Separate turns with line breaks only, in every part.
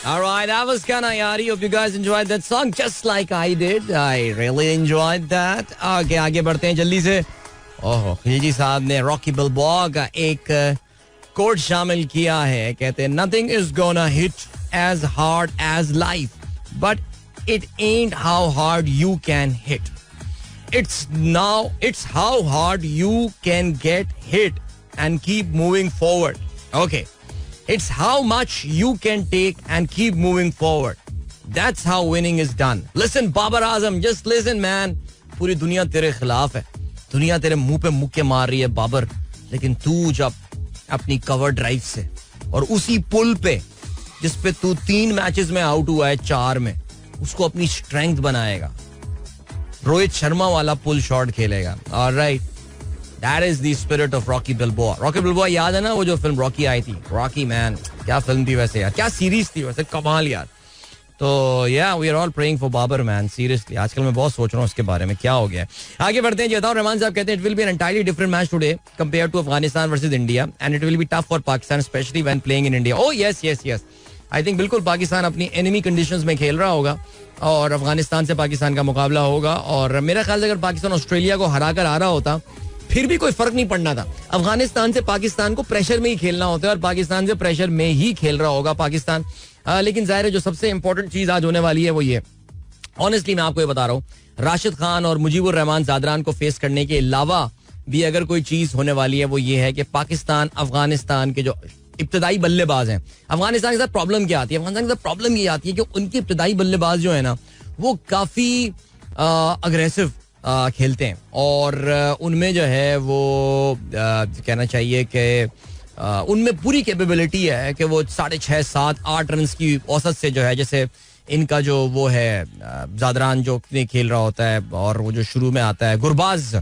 Alright, that was Kana Yari. Hope you guys enjoyed that song just like I did. I really enjoyed that. Okay, आगे बढ़ते हैं जल्दी से. ओह, खिलजी साहब ने रॉकी बल्बोआ का एक कोट शामिल किया है. कहते हैं nothing is gonna hit as hard as life, but it ain't how hard you can hit. It's how hard you can get hit and keep moving forward. Okay. It's how much you can take and keep moving forward. That's how winning is done. Listen, Babar Azam, just listen, man. पूरी दुनिया तेरे खिलाफ है. दुनिया तेरे मुंह पे मुक्के मार रही है बाबर. लेकिन तू जब अपनी कवर ड्राइव से और उसी पुल पे जिस पे तू 3 मैचेस में आउट हुआ है 4 में, उसको अपनी स्ट्रेंथ बनाएगा. रोहित शर्मा वाला पुल शॉट खेलेगा. Alright, that is the spirit of Rocky Balboa. Rocky Balboa याद है ना, वो जो फिल्म रॉकी आई थी, रॉकी मैन. क्या फिल्म थी वैसे यार, क्या सीरीज थी वैसे, कमाल यार. तो या we are all praying for Babar man. Seriously आजकल मैं बहुत सोच रहा हूँ उसके बारे में, क्या हो गया है. आगे बढ़ते हैं. जताउर रहमान साहब कहते हैं it will be an entirely different match today compare to Afghanistan versus India and it will be tough for Pakistan specially when playing in India. Oh yes yes yes, I think बिल्कुल पाकिस्तान अपनी एनिमी कंडीशंस में खेल रहा होगा और अफगानिस्तान से पाकिस्तान का मुकाबला होगा. और मेरा ख्याल है अगर पाकिस्तान ऑस्ट्रेलिया को हरा कर आ रहा होता फिर भी कोई फर्क नहीं पड़ना था. अफगानिस्तान से पाकिस्तान को प्रेशर में ही खेलना होता है और पाकिस्तान से प्रेशर में ही खेल रहा होगा पाकिस्तान. लेकिन जाहिर है जो सबसे इंपॉर्टेंट चीज आज होने वाली है वो ये, ऑनेस्टली मैं आपको ये बता रहा हूँ, राशिद खान और मुजीबुर रहमान ज़ादरान को फेस करने के अलावा भी अगर कोई चीज होने वाली है वो ये है कि पाकिस्तान अफगानिस्तान के जो इब्तदाई बल्लेबाज हैं, अफगानिस्तान के साथ प्रॉब्लम क्या आती है, अफगानिस्तान के साथ प्रॉब्लम ये आती है कि उनके इब्तदाई बल्लेबाज जो है ना वो काफी अग्रेसिव खेलते हैं और उनमें जो है वो कहना चाहिए कि उनमें पूरी कैपेबिलिटी है कि वो 6.5, 7, 8 रन की औसत से जो है, जैसे इनका जो वो है ज़ादरान जो खेल रहा होता है और वो जो शुरू में आता है गुरबाज,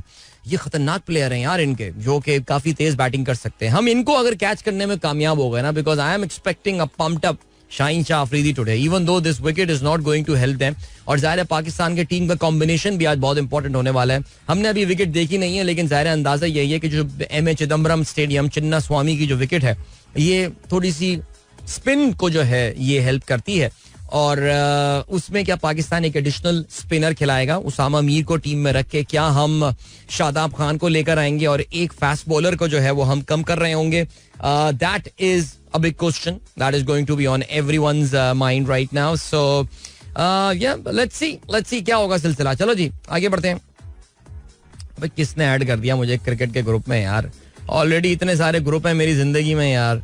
ये खतरनाक प्लेयर हैं यार इनके, जो कि काफी तेज बैटिंग कर सकते हैं. हम इनको अगर कैच करने में कामयाब हो गए ना, because I am expecting a pumped up Shaheen Shah Afridi today, even though this wicket is not going to help them. और जाहिर है पाकिस्तान के टीम का कॉम्बिनेशन भी आज बहुत इंपॉर्टेंट होने वाला है. हमने अभी विकेट देखी नहीं है, लेकिन जाहिर है अंदाजा यही है कि जो M.A. चिदम्बरम स्टेडियम चिन्ना स्वामी की जो विकेट है ये थोड़ी सी स्पिन को जो है ये हेल्प करती है. और उसमें क्या पाकिस्तान एक एडिशनल स्पिनर खिलाएगा, उसामा मीर को टीम में रख के क्या हम शादाब खान को लेकर आएंगे और एक फास्ट बॉलर को जो है वो हम कम कर रहे होंगे. That is a big question that is going to be on everyone's mind right now. So yeah let's सी क्या होगा सिलसिला. चलो जी आगे बढ़ते हैं. भाई किसने ऐड कर दिया मुझे क्रिकेट के ग्रुप में यार, ऑलरेडी इतने सारे ग्रुप हैं मेरी जिंदगी में यार.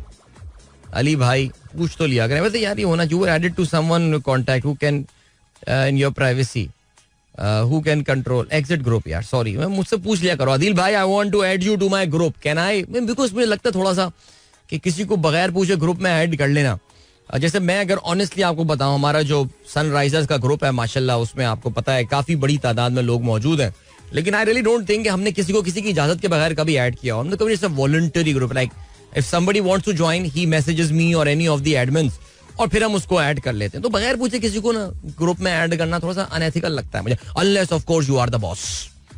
अली भाई पूछ तो लिया करें वैसे यार, ये होना चाहिए added to someone contact who can in your privacy who can control exit group. यार सॉरी, मैं मुझसे पूछ लिया करो आदिल भाई, I want to add you to my group, can I, because मुझे लगता है थोड़ा सा कि किसी को बगैर पूछे ग्रुप में ऐड कर लेना. जैसे मैं अगर ऑनेस्टली आपको बताऊं, हमारा जो सनराइजर्स का ग्रुप है माशाल्लाह, उसमें आपको पता है काफी बड़ी तादाद में लोग मौजूद हैं, लेकिन आई रियली डोंट थिंक कि हमने किसी को किसी की इजाजत के बगैर कभी ऐड किया. हमने कभी जैसे voluntary group, like if somebody wants to join he messages me or any of the admins और फिर हम उसको ऐड कर लेते हैं. तो बगैर पूछे किसी को ना ग्रुप में ऐड करना थोड़ा सा अनएथिकल लगता है मुझे, unless of course you are the boss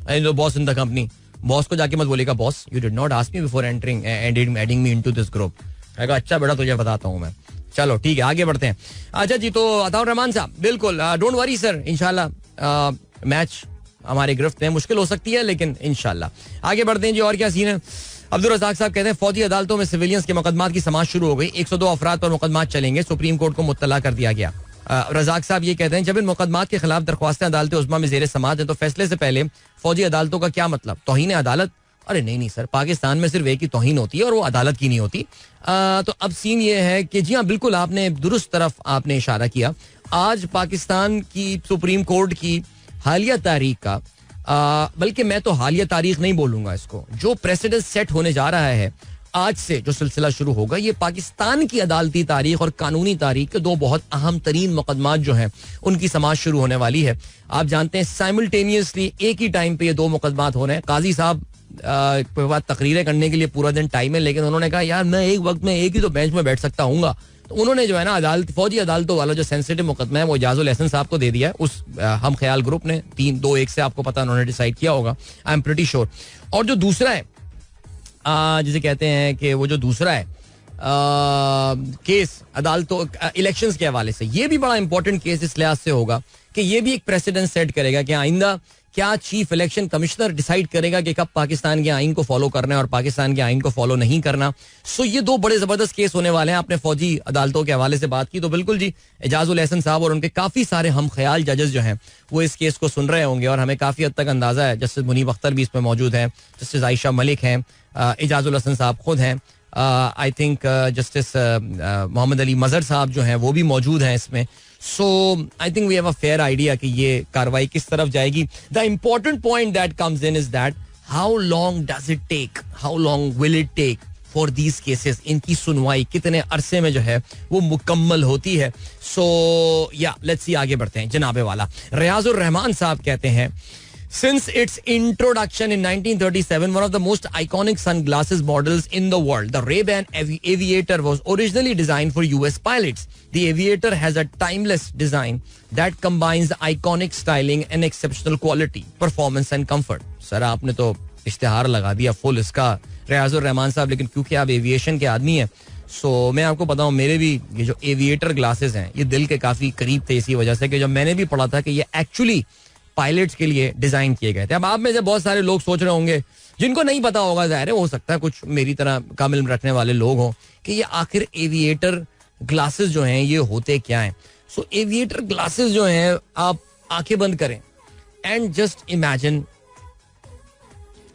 and the boss in the company. Boss को जाके मत बोलेगा boss you did not ask me before entering and adding me into this group. कहेगा अच्छा बेटा तुझे बताता हूँ मैं. चलो ठीक है आगे बढ़ते हैं. अच्छा जी, तो अताउर रहमान साहब बिल्कुल डोंट वरी सर, इंशाल्लाह मैच हमारे गिरफ्त में मुश्किल हो सकती है लेकिन इंशाल्लाह आगे बढ़ते हैं जी. और क्या सीन है. अब्दुल रज़ाक साहब कहते हैं फौजी अदालतों में सिविलियंस के मुकदमात की समाअत शुरू हो गई, 102 अफराद पर मुकदमात चलेंगे, सुप्रीम कोर्ट को मुत्तला कर दिया गया. रज़ाक साहब ये कहते हैं जब इन मुकदमात के खिलाफ दरख्वास्तें अदालत उज़्मा में ज़ेर समाअत है तो फैसले से पहले फौजी अदालतों का क्या मतलब, तौहीन अदालत. अरे नहीं सर, पाकिस्तान में सिर्फ एक ही तौहीन होती है और वो अदालत की नहीं होती. तो अब सीन ये है कि जी हाँ बिल्कुल आपने दुरुस्त तरफ आपने इशारा किया. आज पाकिस्तान की सुप्रीम कोर्ट की हालिया तारीख का, बल्कि मैं तो हालिया तारीख नहीं बोलूंगा इसको, जो प्रेसिडेंट सेट होने जा रहा है आज से जो सिलसिला शुरू होगा, ये पाकिस्तान की अदालती तारीख और कानूनी तारीख के दो बहुत अहम तरीन मुकदमात जो हैं उनकी समाअत शुरू होने वाली है. आप जानते हैं साइमल्टेनियसली एक ही टाइम पे ये दो मुकदमात हो रहे हैं. काजी साहब के बाद तकरीरें करने के लिए पूरा दिन टाइम है, लेकिन उन्होंने कहा यार मैं एक वक्त में एक ही तो बेंच में बैठ सकता हूँ. तो उन्होंने जो है ना अदालत फौजी अदालतों वाला जो सेंसिटिव मुकदमा है वो इजाजुल एहसन साहब को दे दिया है. उस हम ख्याल ग्रुप ने 3-2-1 से आपको पता उन्होंने डिसाइड किया होगा, आई एम प्रीटी श्योर. और जो दूसरा है जिसे कहते हैं कि वो जो दूसरा है केस अदालतों इलेक्शंस के हवाले से, ये भी बड़ा इंपॉर्टेंट केस इस लिहाज से होगा कि ये भी एक प्रेसिडेंट सेट करेगा कि आइंदा क्या चीफ इलेक्शन कमिश्नर डिसाइड करेगा कि कब पाकिस्तान के आइन को फॉलो करना है और पाकिस्तान के आइन को फॉलो नहीं करना. सो ये दो बड़े जबरदस्त केस होने वाले हैं. आपने फौजी अदालतों के हवाले से बात की तो बिल्कुल जी, एजाजुल एहसन साहब और उनके काफी सारे हम ख्याल जजेस जो हैं वो इस केस को सुन रहे होंगे और हमें काफी हद तक अंदाजा है. जस्टिस मुनीब अख्तर भी इसमें मौजूद हैं, जस्टिस आयशा मलिक हैं, एजाजुल एहसन साहब खुद हैं, I think justice Mohammad Ali Mazhar sahab जो हैं वो भी मौजूद हैं इसमें. So I think we have a fair idea कि ये कार्रवाई किस तरफ जाएगी. The important point that comes in is that how long does it take? How long will it take for these cases? इनकी सुनवाई कितने अरसे में जो है वो मुकम्मल होती है. So yeah, let's see, आगे बढ़ते हैं. जनाबे वाला रियाजुर रहमान साहब कहते हैं, Since its introduction in 1937, one of the most iconic sunglasses models in the world, the Ray-Ban Aviator was originally designed for US pilots. The Aviator has a timeless design that combines the iconic styling and exceptional quality, performance and comfort. Sir आपने तो इश्तिहार लगा दिया full इसका रियाजुर रहमान साहब, लेकिन क्योंकि आप एविएशन के आदमी हैं सो मैं आपको बताऊं मेरे भी ये जो एविएटर ग्लासेस हैं ये दिल के काफी करीब थे, इसी वजह से कि जब मैंने भी पढ़ा था कि ये एक्चुअली पायलट्स के लिए डिजाइन किए गए थे. अब आप में से बहुत सारे लोग सोच रहे होंगे जिनको नहीं पता होगा, जाहिर है हो सकता है कुछ मेरी तरह कम इल्म रखने वाले लोग हों कि ये आखिर एविएटर ग्लासेस जो हैं ये होते क्या हैं. सो एविएटर ग्लासेस जो हैं, आप आंखें बंद करें and just imagine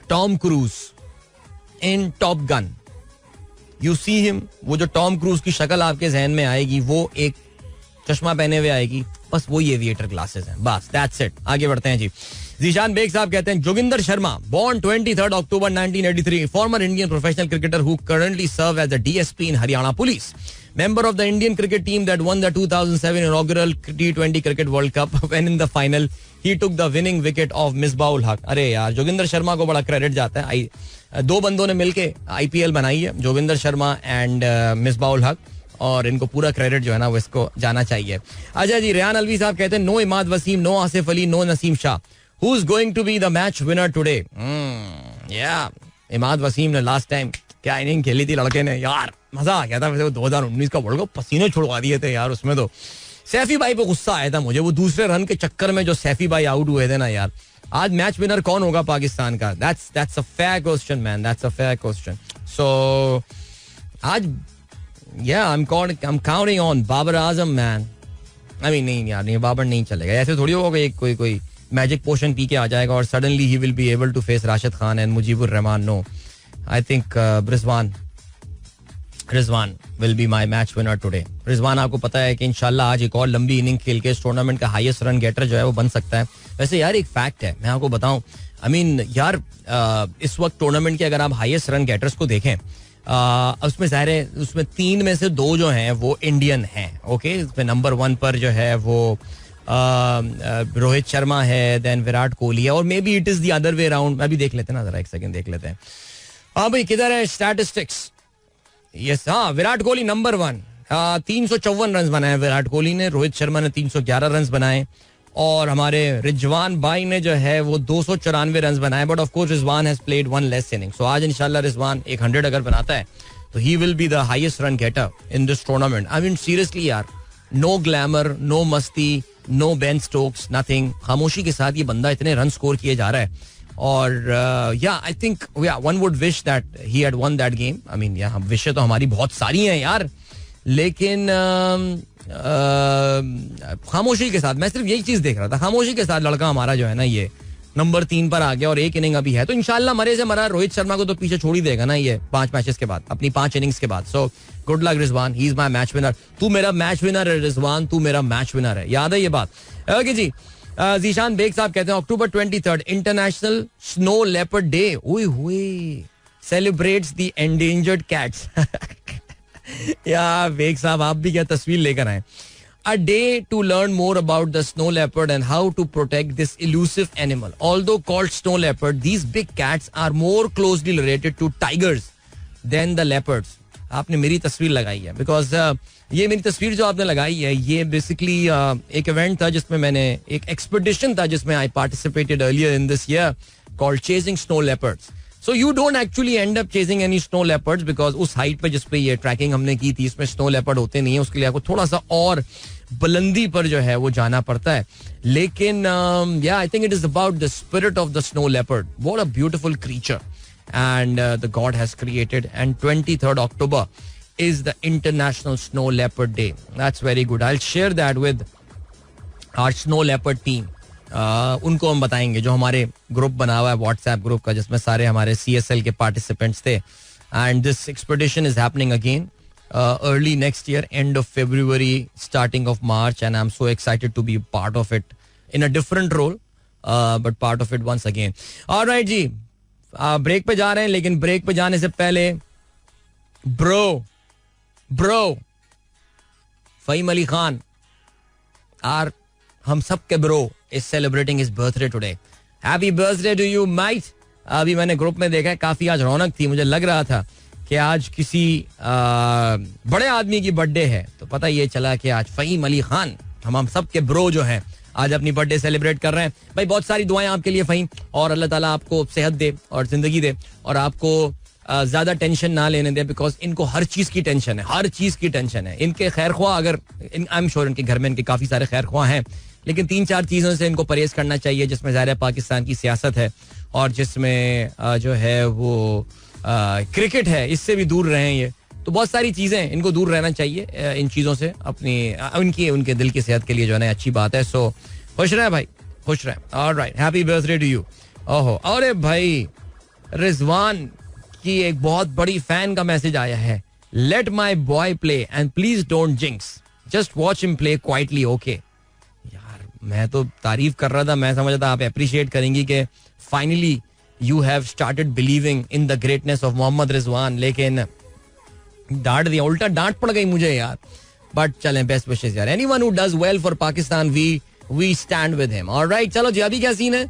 Tom cruise in top gun. You see him, वो जो टॉम क्रूज की शक्ल आपके जहन में आएगी वो एक चश्मा पहने हुए आएगी, बस वो ये एविएटर ग्लासेस हैं, बस दैट्स इट. आगे बढ़ते हैं जी. जीशान बेग साहब कहते हैं, Joginder Sharma, born 23 October 1983, former Indian professional cricketer who currently serves as a DSP in Haryana Police, member of the Indian cricket team that won the 2007 inaugural T20 Cricket World Cup. When in the final he took the winning wicket of Misbah-ul Haq. अरे यार, जोगिंदर शर्मा को बड़ा credit जाता है. दो बंदों ने मिलके IPL बनाई है, जोगिंदर शर्मा एंड मिसबाह-उल हक, और इनको पूरा क्रेडिट जो है ना वो इसको जाना चाहिए. अच्छा जी, रेहान अलवी साहब कहते हैं, no Imad Wasim, no Asif Ali, no Naseem Shah. Who is going to be the match winner today? या इमाद वसीम ने लास्ट टाइम क्या इनिंग खेली थी लड़के ने, यार मजा आ गया था. वैसे वो 2019 का वर्ल्ड कप पसीने छुड़वा दिए थे यार. उसमें तो सैफी भाई पे गुस्सा आया था मुझे, वो दूसरे रन के चक्कर में जो सैफी भाई आउट हुए थे ना यार. आज मैच विनर कौन होगा पाकिस्तान का? That's a fair question man, that's a fair question. So आज Yeah, I'm counting on Babar Azam man. I mean नहीं यार, नहीं बाबर नहीं चलेगा. ऐसे थोड़ी होगा कोई मैजिक पोशन पी के आ जाएगा और suddenly he will be able to face Rashid Khan and Mujeebur Rahman. No, I think Rizwan will be my match winner today. Rizwan आपको पता है कि इंशाल्लाह आज एक और लंबी इनिंग खेल के इस टूर्नामेंट का हाईएस्ट रन गेटर जो है वो बन सकता है. वैसे यार एक फैक्ट है, मैं आपको बताऊं, आई मीन यार इस वक्त टूर्नामेंट के अगर आप हाईएस्ट रन गेटर्स को देखें, उसमें जाहिर है उसमें 3 में से 2 जो हैं वो इंडियन हैं. ओके, इसमें नंबर 1 पर जो है वो रोहित शर्मा है, देन विराट कोहली है, और may be it is the other way around. अभी देख लेते हैं ना, जरा एक सेकंड देख लेते हैं. हाँ भाई, किधर है स्टैटिस्टिक्स? यस, हाँ, विराट कोहली नंबर 1, 354 रन बनाए विराट कोहली ने, रोहित शर्मा ने 311 रन बनाए, और हमारे रिजवान भाई ने जो है वो 294 रन बनाए. But of course Rizwan has played 1 less inning. So आज इंशाल्लाह रिजवान 100 अगर बनाता है तो he will be the highest run getter in this tournament. I mean seriously यार, नो ग्लैमर, नो मस्ती, नो बेन स्टोक्स, नथिंग. खामोशी के साथ ये बंदा इतने रन स्कोर किए जा रहा है. और या I think one would wish that he had one that game. I mean या विशें तो हमारी बहुत सारी हैं यार, लेकिन खामोशी के साथ मैं सिर्फ यही चीज देख रहा था, खामोशी के साथ लड़का हमारा जो है ना ये नंबर 3 पर आ गया और 1 इनिंग अभी है. तो इंशाल्लाह मरे से मरा रोहित शर्मा को तो पीछे छोड़ ही देगा ना ये 5 मैचेस के बाद, अपनी 5 इनिंग्स के बाद. So good luck Rizwan, he is my match winner. तू मेरा मैच विनर है रिजवान, तू मेरा मैच विनर है, याद है ये बात. ओके जी. जीशान बेग साहब कहते हैं, October 23 international snow leopard day. ओए होए, सेलिब्रेट्स द एंडेंजर्ड कैट्स. या बेग साहब आप भी क्या तस्वीर लेकर आए. A day to learn more about the snow leopard and how to protect this elusive animal. Although called snow leopard, these big cats are more closely related to tigers than the leopards. आपने मेरी तस्वीर लगाई है because ये मेरी तस्वीर जो आपने लगाई है ये बेसिकली एक इवेंट था जिसमें मैंने एक एक्सपेडिशन था जिसमें I participated earlier in this year called chasing snow leopards. So you don't actually end up chasing any snow leopards because उस हाइट पे जिस पे ये ट्रैकिंग हमने की थी इसमें स्नो लेपर्ड होते नहीं है. उसके लिए आपको थोड़ा सा और बुलंदी पर जो है वो जाना पड़ता है. लेकिन yeah, I think it is about the spirit of the snow leopard. What a beautiful creature and the God has created. And 23rd October is the International Snow Leopard Day. That's very good. I'll share that with our snow leopard team. उनको हम बताएंगे जो हमारे group बना हुआ है WhatsApp group का जिसमें सारे हमारे CSL के पार्टिसिपेंट्स थे. And this expedition is happening again early next year, end of February, starting of March, and I'm so excited to be part of it in a different role, but part of it once again. All right ji, break पे जा रहे हैं, लेकिन break पे जाने से पहले bro Faheem Ali Khan are हम सब के bro is celebrating his birthday today. Happy birthday to you, mate. अभी मैंने ग्रुप में देखा है काफी आज रौनक थी. मुझे लग रहा था कि आज किसी बड़े आदमी की बर्थडे है, तो पता ये चला कि आज फहीम अली खान हम सब के ब्रो जो हैं आज अपनी बर्थडे सेलिब्रेट कर रहे हैं. भाई बहुत सारी दुआएं आपके लिए फहीम, और अल्लाह ताला आपको सेहत दे और जिंदगी दे और आपको ज्यादा टेंशन ना लेने दे, बिकॉज इनको हर चीज की टेंशन है, हर चीज की टेंशन है. इनके खैर ख्वाह अगर आई एम श्योर इनके घर में इनके काफी सारे खैर ख्वाह हैं, लेकिन 3-4 चीजों से इनको परहेज करना चाहिए, जिसमें ज़ाहिर पाकिस्तान की सियासत है और जिसमें जो है वो क्रिकेट है. इससे भी दूर रहें. ये तो बहुत सारी चीजें इनको दूर रहना चाहिए इन चीजों से, अपनी उनके दिल की सेहत के लिए जो है अच्छी बात है. सो खुश रहे भाई, खुश रहे. Alright, happy birthday to you. ओहो, अरे भाई रिजवान की एक बहुत बड़ी फैन का मैसेज आया है. Let my boy play and please don't jinx, just watch him play quietly. Okay यार, मैं तो तारीफ कर रहा था, मैं समझ था आप अप्रिशिएट करेंगी कि finally you have started believing in the greatness of Mohammad Rizwan, लेकिन डांट दिया, उल्टा डांट पड़ गई मुझे यार. बट चलें, बेस्ट विशेस यार. Anyone who does well for Pakistan we stand with him. Alright, चलो जी, अभी क्या सीन है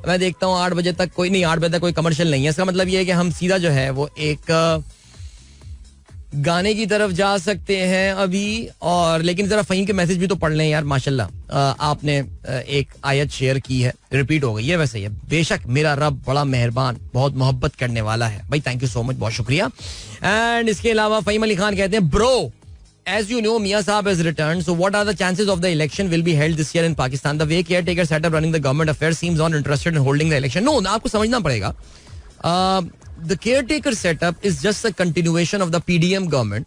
मैं देखता हूँ. 8 बजे तक कोई नहीं, 8 बजे तक कोई कमर्शियल नहीं है. इसका मतलब ये है कि हम सीधा जो है वो एक गाने की तरफ जा सकते हैं अभी. और लेकिन जरा फहीम के मैसेज भी तो पढ़ लें यार. माशाल्लाह आपने एक आयत शेयर की है, रिपीट हो गई है. वैसे ही है, बेशक मेरा रब बड़ा मेहरबान, बहुत मोहब्बत करने वाला है. भाई थैंक यू सो मच, बहुत शुक्रिया. एंड इसके अलावा फहीम अली खान कहते हैं, bro as you know Mia Saab has returned, so what are the chances of the election will be held this year in Pakistan? The way caretaker set up running the government affairs seems uninterested in holding the election. No, आपको समझना पड़ेगा. The caretaker setup is just a continuation of the PDM government,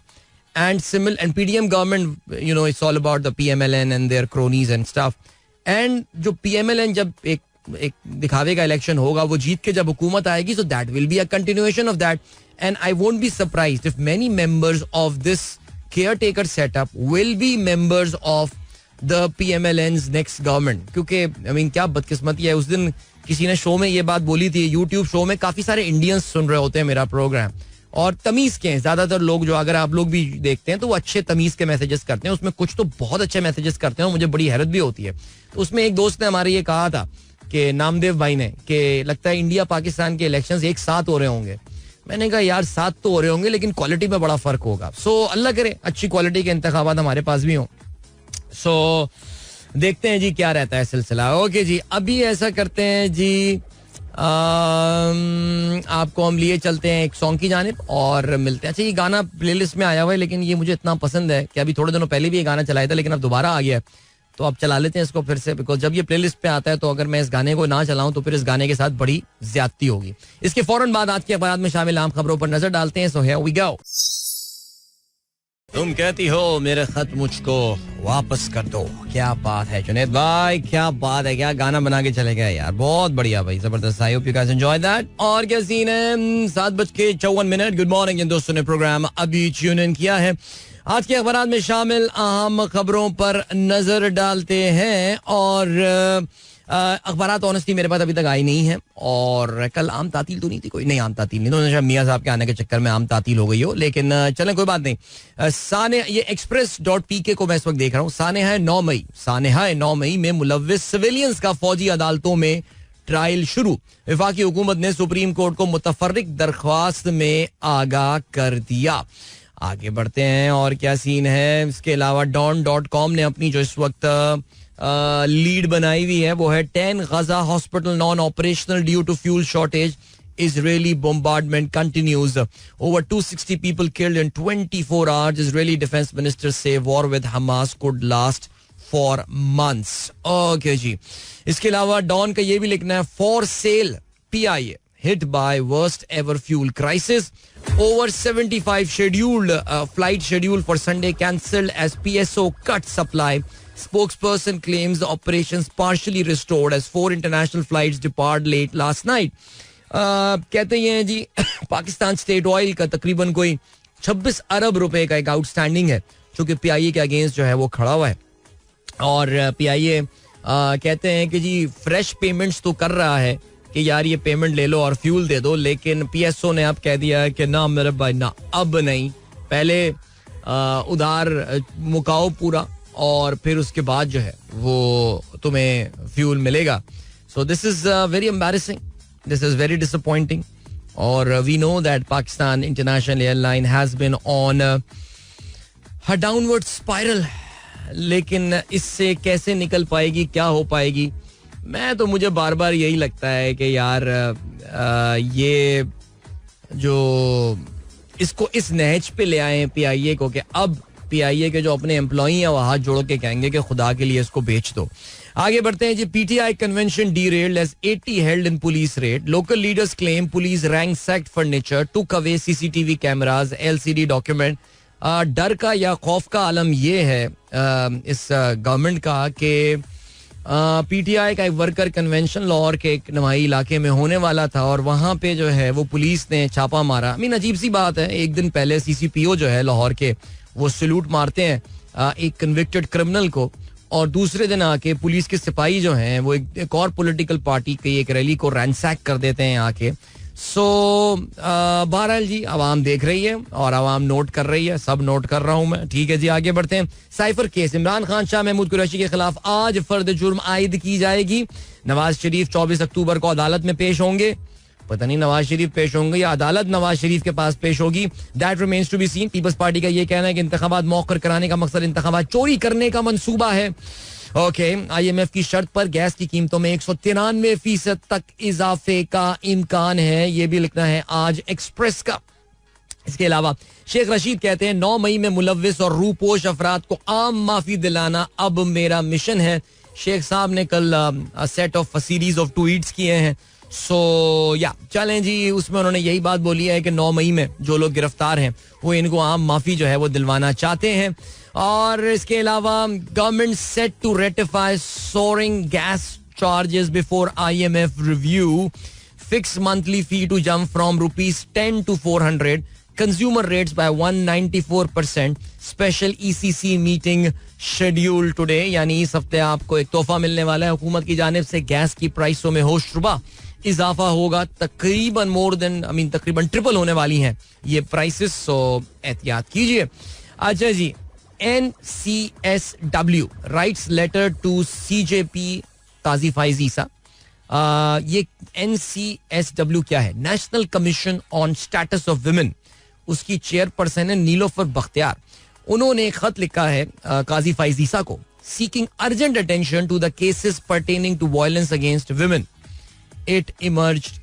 and PDM government, you know, it's all about the PMLN and their cronies and stuff. And जो PMLN जब एक दिखावे का election होगा, वो जीत के जब हुकूमत आएगी, so that will be a continuation of that. And I won't be surprised if many members of this caretaker setup will be members of the PMLN's next government. क्योंकि I mean, क्या बदकिस्मती है. उस दिन किसी ने शो में ये बात बोली थी, यूट्यूब शो में काफी सारे इंडियंस सुन रहे होते हैं मेरा प्रोग्राम, और तमीज के हैं ज्यादातर लोग, जो अगर आप लोग भी देखते हैं तो वो अच्छे तमीज के मैसेजेस करते हैं. उसमें कुछ तो बहुत अच्छे मैसेजेस करते हैं, मुझे बड़ी हैरत भी होती है. तो उसमें एक दोस्त ने हमारे ये कहा था कि नामदेव भाई ने, कि लगता है इंडिया पाकिस्तान के इलेक्शंस एक साथ हो रहे होंगे. मैंने कहा यार साथ तो हो रहे होंगे, लेकिन क्वालिटी में बड़ा फर्क होगा. सो अल्लाह करे अच्छी क्वालिटी के इंतखाबात हमारे पास भी हों. सो देखते हैं जी क्या रहता है सिलसिला. ओके जी, अभी ऐसा करते हैं जी, आपको हम लिए चलते हैं एक सॉन्ग की जानिब और मिलते हैं. अच्छा, ये गाना प्लेलिस्ट में आया हुआ है, लेकिन ये मुझे इतना पसंद है कि अभी थोड़े दिनों पहले भी ये गाना चलाया था, लेकिन अब दोबारा आ गया है, तो अब चला लेते हैं इसको फिर से. बिकॉज जब ये प्लेलिस्ट पे आता है तो अगर मैं इस गाने को ना चलाऊं तो फिर इस गाने के साथ बड़ी ज्यादती होगी. इसके फौरन बाद आज के अखबार में शामिल आम खबरों पर नजर डालते हैं. So here we go. तुम कहती हो मेरे खत मुझको वापस कर दो. क्या बात है जुनैद भाई, क्या बात है, क्या गाना बना के चले गए यार. बहुत बढ़िया भाई, जबरदस्त. I hope you guys enjoy that. और क्या सीन है, 7:54. गुड मॉर्निंग जिन दोस्तों ने प्रोग्राम अभी ट्यून इन किया है. आज के अखबार में शामिल अहम खबरों पर नजर डालते हैं. और अखबारात ऑनेस्टली मेरे पास अभी तक आई नहीं है, और कल आम तातील तो नहीं थी, कोई नहीं आम तातील नहीं, तो शायद मियाँ साहब के आने के चक्कर में आम तातील हो गई हो. लेकिन चलें कोई बात नहीं. ये express.pk को मैं इस वक्त देख रहा हूँ. सानेहा 9 मई में मुलव्विस सिविलियंस का फौजी अदालतों में ट्रायल शुरू. वफाकी हुकूमत ने सुप्रीम कोर्ट को मुतफर्रिक दरख्वास्त में आगाह कर दिया. आगे बढ़ते हैं और क्या सीन है. इसके अलावा don.com ने अपनी जो इस वक्त लीड बनाई हुई है वो है 10 Gaza hospital non operational due to fuel shortage. Israeli bombardment continues. Over 260 people killed in 24 hours. Israeli defense ministers say war with Hamas could last for months. Okay जी. इसके अलावा डॉन का ये भी लिखना है, for sale PIA hit by worst ever fuel crisis. Over 75 flight scheduled for Sunday cancelled as PSO cut supply. Spokesperson claims the operations partially restored as 4 international flights depart late last night. कहते हैं जी Pakistan state oil का तकरीबन कोई 26 अरब रुपए का एक outstanding है जो कि PIA के अगेंस्ट जो है वो खड़ा हुआ है. और PIA कहते हैं कि जी फ्रेश पेमेंट्स तो कर रहा है कि यार ये पेमेंट ले लो और फ्यूल दे दो, लेकिन PSO ने अब कह दिया है कि ना मेरे भाई ना, अब नहीं, पहले उधार मुकाओ पूरा और फिर उसके बाद जो है वो तुम्हें फ्यूल मिलेगा. So this is very embarrassing, this is very disappointing. और we know that Pakistan international airline has been on a downward spiral, लेकिन इससे कैसे निकल पाएगी, क्या हो पाएगी, मैं तो मुझे बार बार यही लगता है कि यार ये जो इसको इस नहज पे ले आए PIA को कि अब PIA के जो अपने एम्प्लॉई हैं वो हाथ जोड़ के कहेंगे कि खुदा के लिए इसको बेच दो. आगे बढ़ते हैं जी. PTI convention derailed as 80 held in police raid. Local leaders claim police ransacked furniture, took away CCTV cameras, LCD document. डर का या खौफ का आलम ये है इस गवर्नमेंट का कि PTI का एक वर्कर कन्वेंशन लाहौर के एक नवाही इलाके में होने वाला था और वहाँ पे जो है वो पुलिस ने छापा मारा. अजीब सी बात है, एक दिन पहले CCPO जो है लाहौर के वो सल्यूट मारते हैं एक कन्विक्टेड क्रिमिनल को, और दूसरे दिन आके पुलिस के सिपाही जो हैं वो एक और पॉलिटिकल पार्टी की एक रैली को रैंसैक कर देते हैं आके. सो बहरहाल जी आवाम देख रही है और आवाम नोट कर रही है, सब नोट कर रहा हूं मैं. ठीक है जी, आगे बढ़ते हैं. साइफर केस, इमरान खान, शाह महमूद कुरैशी के खिलाफ आज फर्द जुर्म आयद की जाएगी. नवाज शरीफ 24 अक्टूबर को अदालत में पेश होंगे. पता नहीं नवाज शरीफ पेश होंगे या अदालत नवाज शरीफ के पास पेश होगी. That remains to be seen. Peoples Party का ये कहना है कि इंतखाबात मौखर कराने का मकसद इंतखाबात चोरी करने का मंसूबा है. ओके, IMF की शर्त पर गैस की कीमतों में 193% तक इजाफे का इम्कान है. ये भी लिखना है आज एक्सप्रेस का. इसके अलावा शेख रशीद कहते हैं 9 मई में मुलव्विस और रूपोश अफराद को आम माफी दिलाना अब मेरा मिशन है. शेख साहब ने कल set of series of tweets किए हैं. सो या चलें जी, उसमें उन्होंने यही बात बोली है कि 9 मई में जो लोग गिरफ्तार हैं वो इनको आम माफी जो है वो दिलवाना चाहते हैं. और इसके अलावा government set to ratify soaring gas charges before IMF review. Fix monthly fee to jump from ₹10 to 400. Consumer rates by 194%. Special ECC meeting schedule today, यानी इस हफ्ते आपको एक तोहफा मिलने वाला है हुकूमत की जानिब से. गैस की प्राइसों में होशरुबा इजाफा होगा, तकरीबन तकरीबन ट्रिपल होने वाली हैं ये प्राइसेस, सो एहतियात कीजिए. अच्छा जी, NCSW writes letter to CJP Qazi Faez Isa. ये NCSW क्या है? National commission on status of women. उसकी चेयरपर्सन है नीलोफर बख्तियार. उन्होंने एक खत लिखा है काजी फैज ईसा को, seeking urgent attention to the cases pertaining to violence against women. It emerged.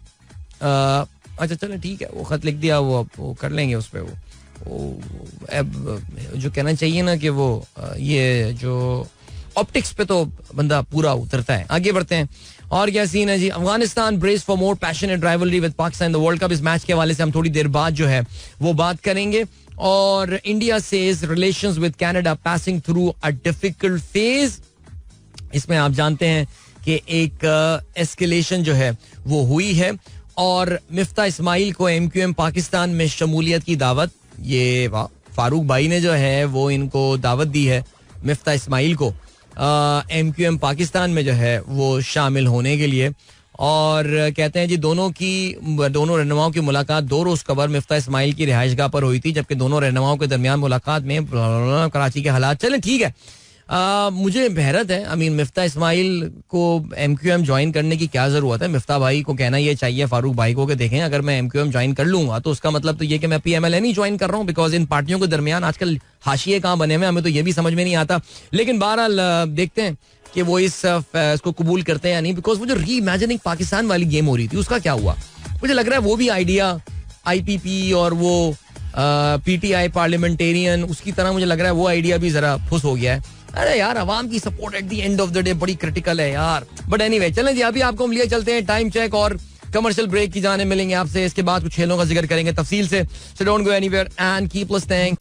अच्छा चलो ठीक है, वो खत लिख दिया, वो कर लेंगे उस पर. वो जो कहना चाहिए ना कि वो ये जो ऑप्टिक्स पे तो बंदा पूरा उतरता है. आगे बढ़ते हैं. और क्या सीन है जी? Afghanistan braces for more passionate rivalry with Pakistan in the world cup. इस मैच के हवाले से हम थोड़ी देर बाद जो है वो बात करेंगे. और India says relations with Canada passing through a difficult phase. इसमें आप जानते हैं कि एक एस्केलेशन जो है वो हुई है और मिफ्ता इस्माइल को MQM पाकिस्तान में शमूलियत की दावत. ये फारूक भाई ने जो है वो इनको दावत दी है मिफ्ता इस्माइल को MQM पाकिस्तान में जो है वो शामिल होने के लिए. और कहते हैं जी दोनों रहनुमाओं की मुलाकात 2 रोज कबर मिफ्ता इस्माइल की रिहाइशगाह पर हुई थी, जबकि दोनों रहनुमाओं के दरमियान मुलाकात में कराची के हालात. चलें ठीक है, मुझे हैरत है, मिफ्ता इस्माइल को MQM ज्वाइन करने की क्या जरूरत है? मिफ्ता भाई को कहना ये चाहिए फारूक भाई को कि देखें अगर मैं MQM ज्वाइन कर लूंगा तो उसका मतलब तो ये कि मैं PMLN नहीं ज्वाइन कर रहा हूँ, बिकॉज इन पार्टियों के दरमियान आजकल हाशिए कहाँ बने हुए, हमें तो ये भी समझ में नहीं आता. लेकिन बहरहाल देखते हैं कि वो इसको कबूल करते हैं या नहीं, बिकॉज वो जो री इमेजिनिंग पाकिस्तान वाली गेम हो रही थी उसका क्या हुआ. मुझे लग रहा है वो भी आइडिया IPP और वो PTI पार्लियामेंटेरियन उसकी तरह मुझे लग रहा है वो आइडिया भी जरा फुस हो गया है. अरे यार अवाम की support at the end of the day बड़ी क्रिटिकल है यार. बट एनीवे चलें जी, अभी आपको हम लिए चलते हैं टाइम चेक और कमर्शियल ब्रेक की जाने मिलेंगे आपसे. इसके बाद कुछ खेलों का जिक्र करेंगे तफसील से. So don't go anywhere and keep listening.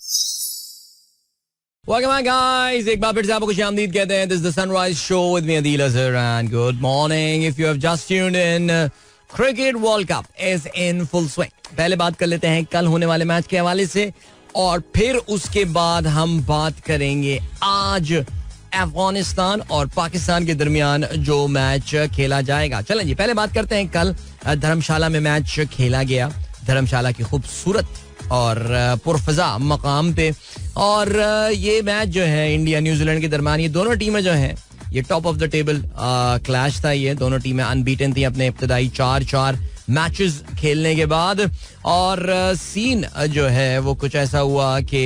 Welcome back guys, एक बार फिर से आपको खुशामदीद कहते हैं. This is the Sunrise Show with me Adil Azhar and good morning. If you have just tuned in, Cricket World Cup is in full swing. पहले बात कर लेते हैं कल होने वाले मैच के हवाले से और फिर उसके बाद हम बात करेंगे आज अफगानिस्तान और पाकिस्तान के दरमियान जो मैच खेला जाएगा. चलें जी, पहले बात करते हैं कल धर्मशाला में मैच खेला गया. धर्मशाला की खूबसूरत और पुरफजा मकाम पे. और ये मैच जो है इंडिया न्यूजीलैंड के दरमियान, ये दोनों टीमें जो हैं ये top of the table clash था. ये दोनों टीमें अनबीटन थी अपने इब्तदाई 4 मैचेस खेलने के बाद. और सीन जो है वो कुछ ऐसा हुआ कि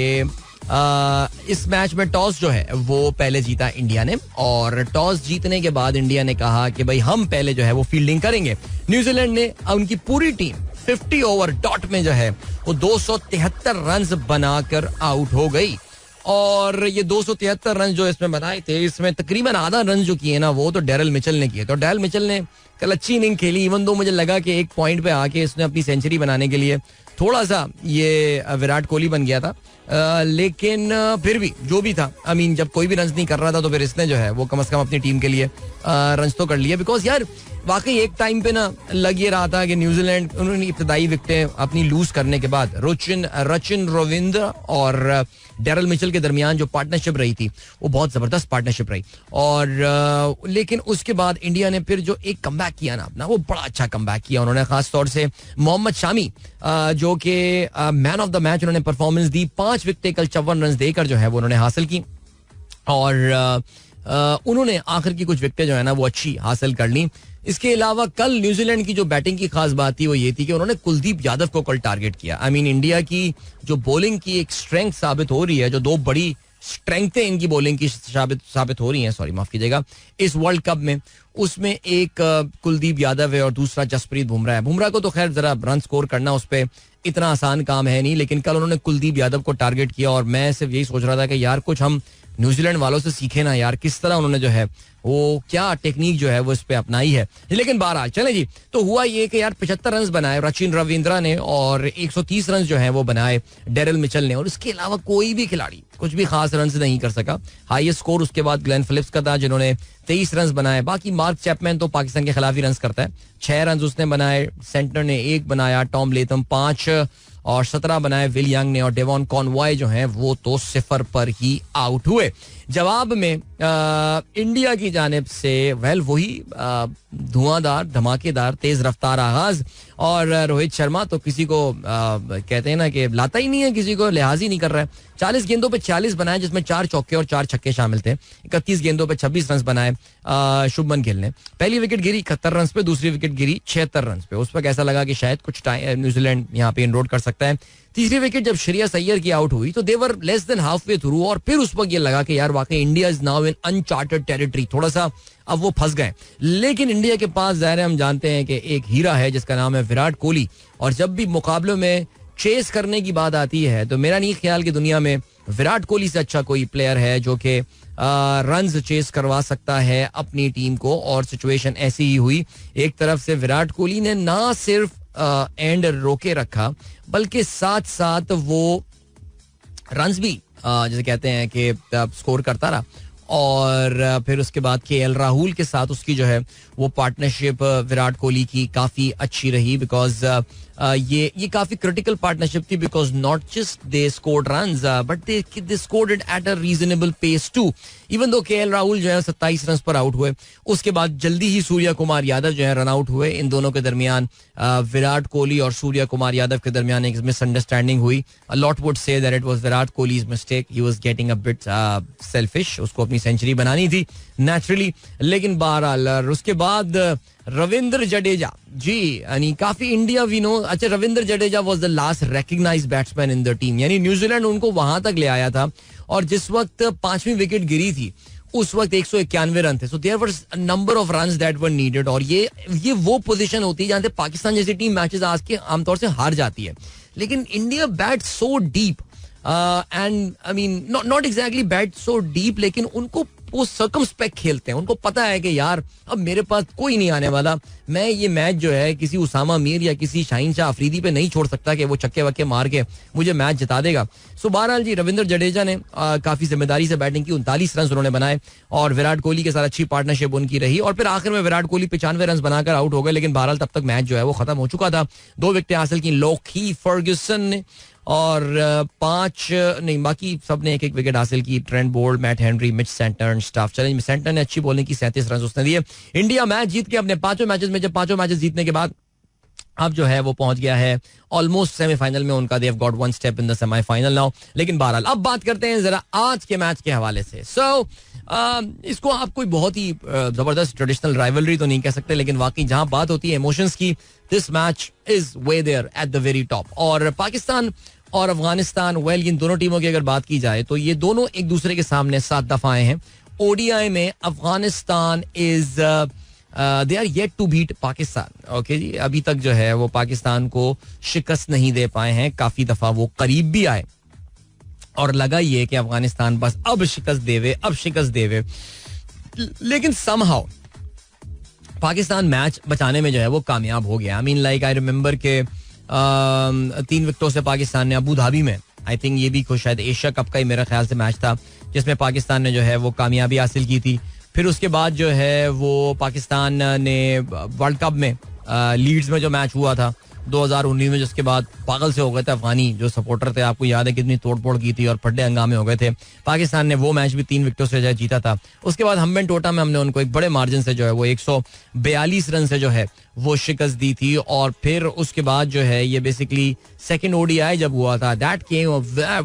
इस मैच में टॉस जो है वो पहले जीता इंडिया ने. और टॉस जीतने के बाद इंडिया ने कहा कि भाई हम पहले जो है वो फील्डिंग करेंगे. न्यूजीलैंड ने उनकी पूरी टीम 50 ओवर डॉट में जो है वो 273 रन बनाकर आउट हो गई. और ये 273 रन जो इसमें बनाए थे, इसमें तकरीबन आधा रन जो किए ना वो तो डेरल मिचेल ने किए. तो डेरल मिचेल ने कल अच्छी इनिंग खेली. इवन दो मुझे लगा कि एक पॉइंट पे आके इसने अपनी सेंचुरी बनाने के लिए थोड़ा सा ये विराट कोहली बन गया था. लेकिन फिर भी जो भी था, आई मीन जब कोई भी रन नहीं कर रहा था तो फिर इसने जो है वो कम से कम अपनी टीम के लिए रन तो कर लिए. बिकॉज यार वाकई एक टाइम पे ना लग ये रहा था कि न्यूजीलैंड उन्होंने इब्तदाई विकेटें अपनी लूज करने के बाद रचिन रविंद्र और डेरल मिचेल के दरमियान जो पार्टनरशिप रही थी वो बहुत जबरदस्त पार्टनरशिप रही. और लेकिन उसके बाद इंडिया ने फिर जो एक कमबैक किया ना अपना, वो बड़ा अच्छा कमबैक किया उन्होंने. खास तौर से मोहम्मद शामी जो कि मैन ऑफ द मैच उन्होंने परफॉर्मेंस दी. 5 विकेटें कल 54 रन देकर जो है वो उन्होंने हासिल की. और उन्होंने आखिर की कुछ विकेटें जो है ना वो अच्छी हासिल कर ली. इसके अलावा कल न्यूजीलैंड की जो बैटिंग की खास बात थी वो ये थी कि उन्होंने कुलदीप यादव को कल टारगेट किया. आई मीन इंडिया की जो बॉलिंग की एक स्ट्रेंथ साबित हो रही है, जो 2 बड़ी स्ट्रेंथें इनकी बॉलिंग की साबित हो रही हैं, सॉरी माफ कीजिएगा, इस वर्ल्ड कप में, उसमें एक कुलदीप यादव है और दूसरा जसप्रीत बुमराह है. बुमराह को तो खैर जरा रन स्कोर करना उस पर इतना आसान काम है नहीं, लेकिन कल उन्होंने कुलदीप यादव को टारगेट किया. और मैं सिर्फ यही सोच रहा था कि यार कुछ हम न्यूजीलैंड वालों से सीखे ना यार, किस तरह उन्होंने जो है वो क्या टेक्निक जो है वो इस पे अपनाई है. लेकिन बहरहाल चले जी, तो हुआ ये कि यार 75 रन बनाए रचिन रविंद्रा ने और 130 रन जो है वो बनाए डेरल मिचेल ने. और इसके अलावा कोई भी खिलाड़ी कुछ भी खास रन नहीं कर सका. हाईएस्ट स्कोर उसके बाद ग्लेन फिलिप्स का था जिन्होंने 23 रन बनाए. बाकी मार्क चैपमैन तो पाकिस्तान के खिलाफ ही रन करता है, 6 रन उसने बनाए. सेंटर ने 1 बनाया, टॉम लेथम 5 और 17 बनाए विल यंग ने. और डेवॉन कॉनवॉय जो हैं वो तो 0 पर ही आउट हुए. जवाब में इंडिया की जानिब से वही धुआंधार धमाकेदार तेज रफ्तार आगाज. और रोहित शर्मा तो किसी को कहते हैं ना कि लाता ही नहीं है, किसी को लिहाज ही नहीं कर रहा है. 40 गेंदों पे 40 बनाए जिसमें 4 चौके और 4 छक्के शामिल थे. 31 गेंदों पे 26 रन बनाए शुभमन गिल ने. पहली विकेट गिरी 71 रन पे, दूसरी विकेट गिरी 76 रन पे. उस पर ऐसा लगा कि शायद कुछ टाइम न्यूजीलैंड यहाँ पे इनरोड कर सकता है. तीसरी विकेट जब श्रेयस अय्यर की आउट हुई तो they were less than halfway through. और फिर उस वक्त ये लगा कि यार वाकई India is now in uncharted territory. थोड़ा सा अब वो फंस गए. लेकिन इंडिया के पास ज़ाहिर है हम जानते हैं कि एक हीरा है जिसका नाम है विराट कोहली. और जब भी मुकाबलों में चेस करने की बात आती है तो मेरा नहीं ख्याल कि दुनिया में विराट कोहली से अच्छा कोई प्लेयर है जो कि रन्स चेस करवा सकता है अपनी टीम को. और सिचुएशन ऐसी ही हुई. एक तरफ से विराट कोहली ने ना सिर्फ एंड रोके रखा बल्कि साथ साथ वो रन्स भी जैसे कहते हैं कि स्कोर करता रहा. और फिर उसके बाद केएल राहुल के साथ उसकी जो है वो पार्टनरशिप विराट कोहली की काफ़ी अच्छी रही. बिकॉज ये काफ़ी क्रिटिकल पार्टनरशिप थी. Because not just they scored runs but they scored it at a reasonable pace too. Even though KL Rahul जो है 27 रन पर आउट हुए. उसके बाद जल्दी ही सूर्या कुमार यादव जो है रन आउट हुए. इन दोनों के दरमियान विराट कोहली और सूर्या कुमार यादव के दरमियान एक मिसअंडरस्टैंडिंग हुई. Lot would say that it was Virat Kohli's mistake. He was getting a bit selfish. उसको अपनी सेंचुरी बनानी थी नेचुरली. लेकिन बहरहाल उसके बाद रविंद्र जडेजा जी यानी काफी इंडिया वी नो. अच्छा, Ravindra Jadeja was the last recognised batsman in the team. यानी न्यूजीलैंड उनको वहां तक ले आया था और जिस वक्त 5वीं विकेट गिरी थी उस वक्त 191 रन थे. So there were number of runs that were needed. और ये वो पोजीशन होती है जहां से पाकिस्तान जैसी टीम मैचेस आज के आमतौर से हार जाती है. लेकिन India bat so deep and I mean not exactly bat so deep, लेकिन उनको वो सर्कमस्पेक्ट खेलते हैं. उनको पता है कि यार अब मेरे पास कोई नहीं आने वाला, मैं ये मैच जो है किसी उसामा मीर या किसी शाहीन शाह अफरीदी पे नहीं छोड़ सकता कि वो छक्के वक्के मार के मुझे मैच जिता देगा. सो बहरहाल जी रविंद्र जडेजा ने काफी जिम्मेदारी से बैटिंग की, 39 रन उन्होंने बनाए और विराट कोहली के साथ अच्छी पार्टनरशिप उनकी रही. और फिर आखिर में विराट कोहली 95 रन बनाकर आउट हो गए. लेकिन बहरहाल तब तक मैच जो है वो खत्म हो चुका था. 2 विकेटें हासिल की लोकी फर्ग्यूसन ने और 5 नहीं, बाकी सब ने 1-1 विकेट हासिल की. Trent Boult, Matt Henry, Mitch centre, staff challenge. Centre ने अच्छी बॉलिंग की, 37 रन उसने दिए. इंडिया मैच जीत के अपने 5 मैचेस में, जब 5 मैचेस जीतने के बाद अब जो है वो पहुंच गया है ऑलमोस्ट सेमीफाइनल में. उनका they have got 1 step in the semifinal now. लेकिन बहरहाल अब बात करते हैं जरा आज के मैच के हवाले से. सो इसको आप कोई बहुत ही जबरदस्त ट्रेडिशनल राइवलरी तो नहीं कह सकते, लेकिन वाकई जहां बात होती है इमोशंस की, this match is way there at the very top. और पाकिस्तान और अफगानिस्तान, वेल इन दोनों टीमों की अगर बात की जाए तो ये दोनों एक दूसरे के सामने 7 दफा आए हैं. ओडीआई में Afghanistan is they are yet to beat Pakistan. Okay जी, अभी तक जो है वो पाकिस्तान को शिकस्त नहीं दे पाए हैं. काफी दफा वो करीब भी आए और लगा ये कि अफगानिस्तान बस अब शिकस्त देवे. लेकिन समहाउ पाकिस्तान मैच बचाने में जो है वो कामयाब हो गया. I mean like I remember के 3 विकेटों से पाकिस्तान ने अबू धाबी में, आई थिंक ये भी कुछ शायद एशिया कप का ही मेरा ख्याल से मैच था, जिसमें पाकिस्तान ने जो है वो कामयाबी हासिल की थी. फिर उसके बाद जो है वो पाकिस्तान ने वर्ल्ड कप में लीड्स में जो मैच हुआ था 2019 में, जिसके बाद पागल से हो गए थे अफगानी जो सपोर्टर थे. आपको याद है कितनी तोड़फोड़ की थी और फड्डे हंगामे हो गए थे. पाकिस्तान ने वो मैच भी 3 विकेटों से जीता था. उसके बाद हम्बन टोटा में हमने उनको एक बड़े मार्जिन से जो है वो 142 रन से जो है वो शिकस्त दी थी. और फिर उसके बाद जो है ये बेसिकली सेकंड ओडीआई जब हुआ था, that game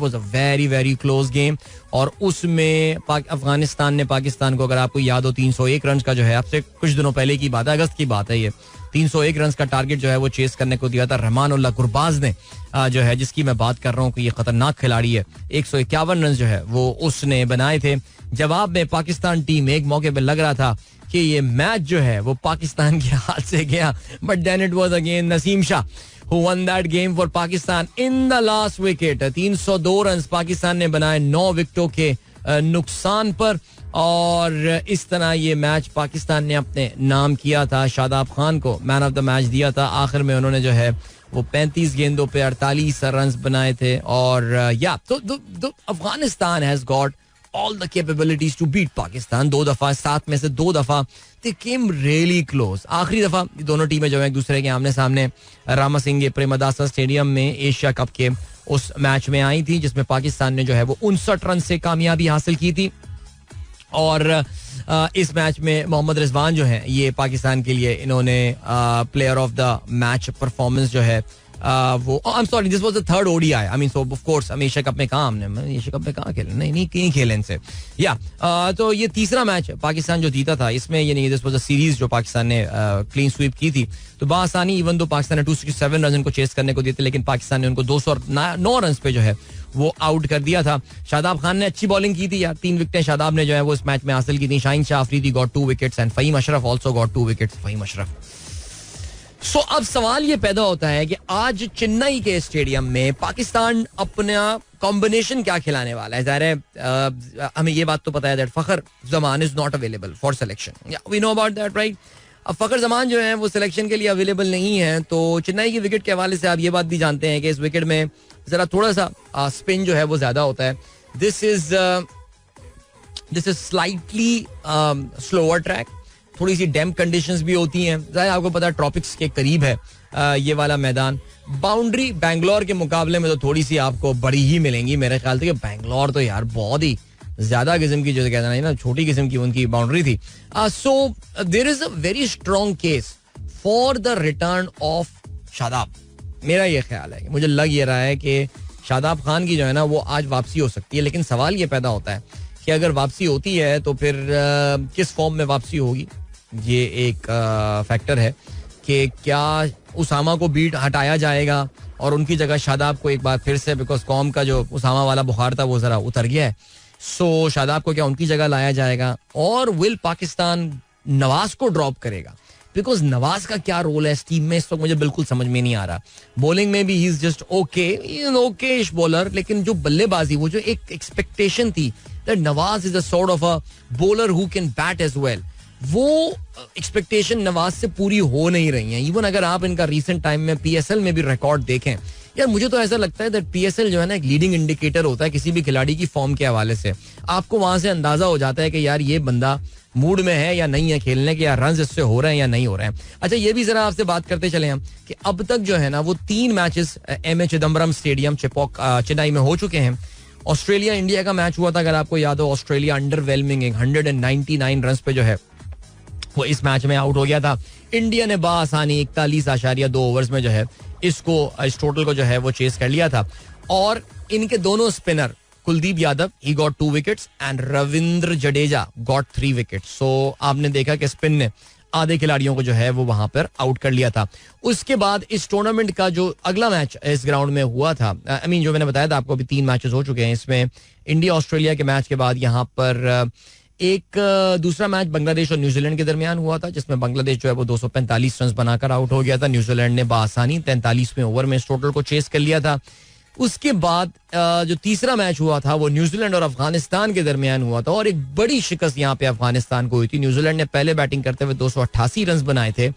was a very very close game. और उसमें अफगानिस्तान ने पाकिस्तान को, अगर आपको याद हो, 301 रन का जो है, आपसे कुछ दिनों पहले की बात है, अगस्त की बात है, ये 301 रन का टारगेट जो है वो चेस करने को दिया था. रहमानुल्लाह गुरबाज ने जो है, जिसकी मैं बात कर रहा हूँ कि ये खतरनाक खिलाड़ी है, 151 रन जो है वो उसने बनाए थे. जवाब में पाकिस्तान टीम एक मौके पर लग रहा था कि ये मैच जो है वो पाकिस्तान के हाथ से गया, but then it was again Naseem Shah who won that game for Pakistan in the last wicket. 302 run Pakistan ने बनाए 9 विकेटों के नुकसान पर. और इस तरह ये मैच पाकिस्तान ने अपने नाम किया था. शादाब खान को मैन ऑफ द मैच दिया था. आखिर में उन्होंने जो है वो 35 गेंदों पे 48 रन बनाए थे. और या तो Afghanistan has got all the capabilities to beat Pakistan. 2 दफा, 7 में से 2 दफा they came really close. आखिरी दफा दोनों टीमें जो है एक दूसरे के आमने सामने रामासिंगे प्रेमदासा स्टेडियम में एशिया कप के उस मैच में आई थी, जिसमें पाकिस्तान ने जो है वो 59 रन से कामयाबी हासिल की थी. और इस मैच में मोहम्मद रिजवान जो है ये पाकिस्तान के लिए इन्होंने player of the match performance जो है वो, I am sorry, this was the third ODI. I mean so of course हम एशिया कप में कहाँ, हमने एशिया कप में कहाँ खेले, नहीं कहीं खेले इनसे. या तो ये तीसरा मैच पाकिस्तान जो जीता था, इसमें ये नहीं, दिस वाज अ सीरीज जो पाकिस्तान ने क्लीन स्वीप की थी. तो बासानी, इवन दो पाकिस्तान ने 267 रन को चेस करने को दिए थे, लेकिन पाकिस्तान ने उनको 209 रन पे जो है वो आउट कर दिया था. शादाब खान ने अच्छी बॉलिंग की थी यार, 3 विकेटें शादाब ने जो है वो इस मैच में हासिल की थी. Shaheen Shah Afridi got 2 wickets and Faheem Ashraf also got 2 wickets. Faheem Ashraf. So अब सवाल ये पैदा होता है कि आज चेन्नई के स्टेडियम में पाकिस्तान अपना कॉम्बिनेशन क्या खिलाने वाला है. ज़ाहिर है हमें ये बात तो पता है that Fakhar Zaman is not available for selection. We know about that, right. अब फखर जमान जो है वो सिलेक्शन के लिए अवेलेबल नहीं है. तो चेन्नई की विकेट के हवाले से आप ये बात भी जानते हैं कि इस विकेट में जरा थोड़ा सा स्पिन जो है वो ज्यादा होता है. This is slightly slower track. थोड़ी सी डैम्प कंडीशंस भी होती हैं. ज़ाहिर आपको पता है ट्रॉपिक्स के करीब है ये वाला मैदान. बाउंड्री बैंगलोर के मुकाबले में तो थोड़ी सी आपको बड़ी ही मिलेंगी मेरे ख्याल से, कि बैंगलोर तो यार बहुत ही ज्यादा किस्म की, जो कहना है ना, छोटी किस्म की उनकी बाउंड्री थी. So there is a very strong case for the return of Shadab. मेरा ये ख्याल है, मुझे लग ये रहा है कि शादाब खान की जो है ना वो आज वापसी हो सकती है. लेकिन सवाल ये पैदा होता है कि अगर वापसी होती है तो फिर किस फॉर्म में वापसी होगी. ये एक फैक्टर है कि क्या उसामा को बीट हटाया जाएगा और उनकी जगह शादाब को एक बार फिर से, बिकॉज कौम का जो उसामा वाला बुखार था वो जरा उतर गया है. सो शादाब को क्या उनकी जगह लाया जाएगा, और विल पाकिस्तान नवाज को ड्रॉप करेगा? बिकॉज नवाज का क्या रोल है इस टीम में, इस वक्त मुझे बिल्कुल समझ में नहीं आ रहा. बॉलिंग में भी he is just okay bowler, लेकिन जो बल्लेबाजी, वो जो एक एक्सपेक्टेशन थी that Nawaz is a sort of a bowler who can bat as well, वो एक्सपेक्टेशन नवाज से पूरी हो नहीं रही है. इवन अगर आप इनका रिसेंट टाइम में पीएसएल में भी रिकॉर्ड देखें, यार मुझे तो ऐसा लगता है दैट पीएसएल जो है ना एक लीडिंग इंडिकेटर होता है किसी भी खिलाड़ी की फॉर्म के हवाले से. आपको वहां से अंदाजा हो जाता है कि यार ये बंदा मूड में है या नहीं है खेलने के, या रन इससे हो रहे हैं या नहीं हो रहे हैं. अच्छा, ये भी जरा आपसे बात करते चले हम कि अब तक जो है ना वो 3 matches MA Chidambaram stadium Chennai में हो चुके हैं. ऑस्ट्रेलिया इंडिया का मैच हुआ था, अगर आपको याद हो. ऑस्ट्रेलिया अंडरवेलमिंग 199 रन पे जो है वो इस मैच में आउट हो गया था. इंडिया ने बासानी 41.2 ओवर्स में जो है इस टोटल को जो है वो चेस कर लिया था. और इनके दोनों spinner Kuldeep Yadav he got 2 wickets and Ravindra Jadeja got 3 wickets. So आपने देखा कि स्पिन ने आधे खिलाड़ियों को जो है वो वहां पर आउट कर लिया था. उसके बाद इस टूर्नामेंट का जो अगला मैच इस ग्राउंड में हुआ था, जो मैंने बताया था आपको, अभी 3 मैचेस हो चुके हैं. इसमें इंडिया ऑस्ट्रेलिया के मैच के बाद यहाँ पर एक दूसरा मैच बांग्लादेश और न्यूजीलैंड के दरमियान हुआ था, जिसमें बांग्लादेश जो है वो 245 रन बनाकर आउट हो गया था. न्यूजीलैंड ने बासानी 43वें ओवर में इस टोटल को चेस कर लिया था. उसके बाद जो तीसरा मैच हुआ था वो न्यूजीलैंड और अफगानिस्तान के दरमियान हुआ था, और एक बड़ी शिकस्त यहाँ पे अफगानिस्तान को हुई थी. न्यूजीलैंड ने पहले बैटिंग करते हुए 288 रन बनाए थे,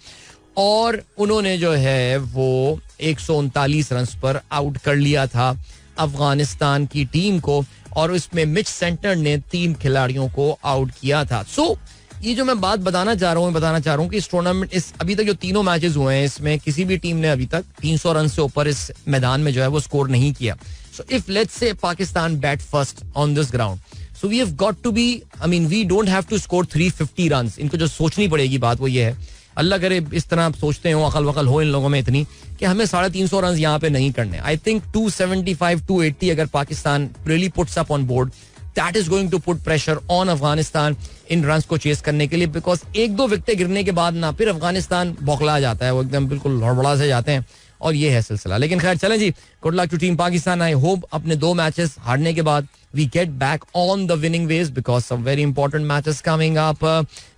और उन्होंने जो है वो 139 रन पर आउट कर लिया था अफगानिस्तान की टीम को, और उसमें मिच सेंटर ने 3 खिलाड़ियों को आउट किया था. सो ये जो मैं बात बताना चाह रहा हूँ कि इस टूर्नामेंट, इस अभी तक जो तीनों मैचेस हुए हैं, इसमें किसी भी टीम ने अभी तक 300 रन से ऊपर इस मैदान में जो है वो स्कोर नहीं किया. सो if let's say Pakistan bat first on this ground, so we have got to be, we don't have to score 350 run. इनको जो सोचनी पड़ेगी बात वो ये है, अल्लाह करे इस तरह सोचते हो, अकल वकल हो इन लोगों में इतनी कि हमें 350 रन यहाँ पे नहीं करने. आई थिंक 275-280 अगर Pakistan really puts up on board, that is going to put pressure on Afghanistan in runs को चेस करने के लिए. बिकॉज 1-2 विकेटें गिरने के बाद ना फिर अफगानिस्तान बौखला जाता है, वो एकदम बिल्कुल हड़बड़ा से जाते हैं, और ये है सिलसिला. लेकिन खैर चलें जी, good luck to team Pakistan. I hope अपने 2 मैचेस हारने के बाद we get back on the winning ways because some very important matches coming up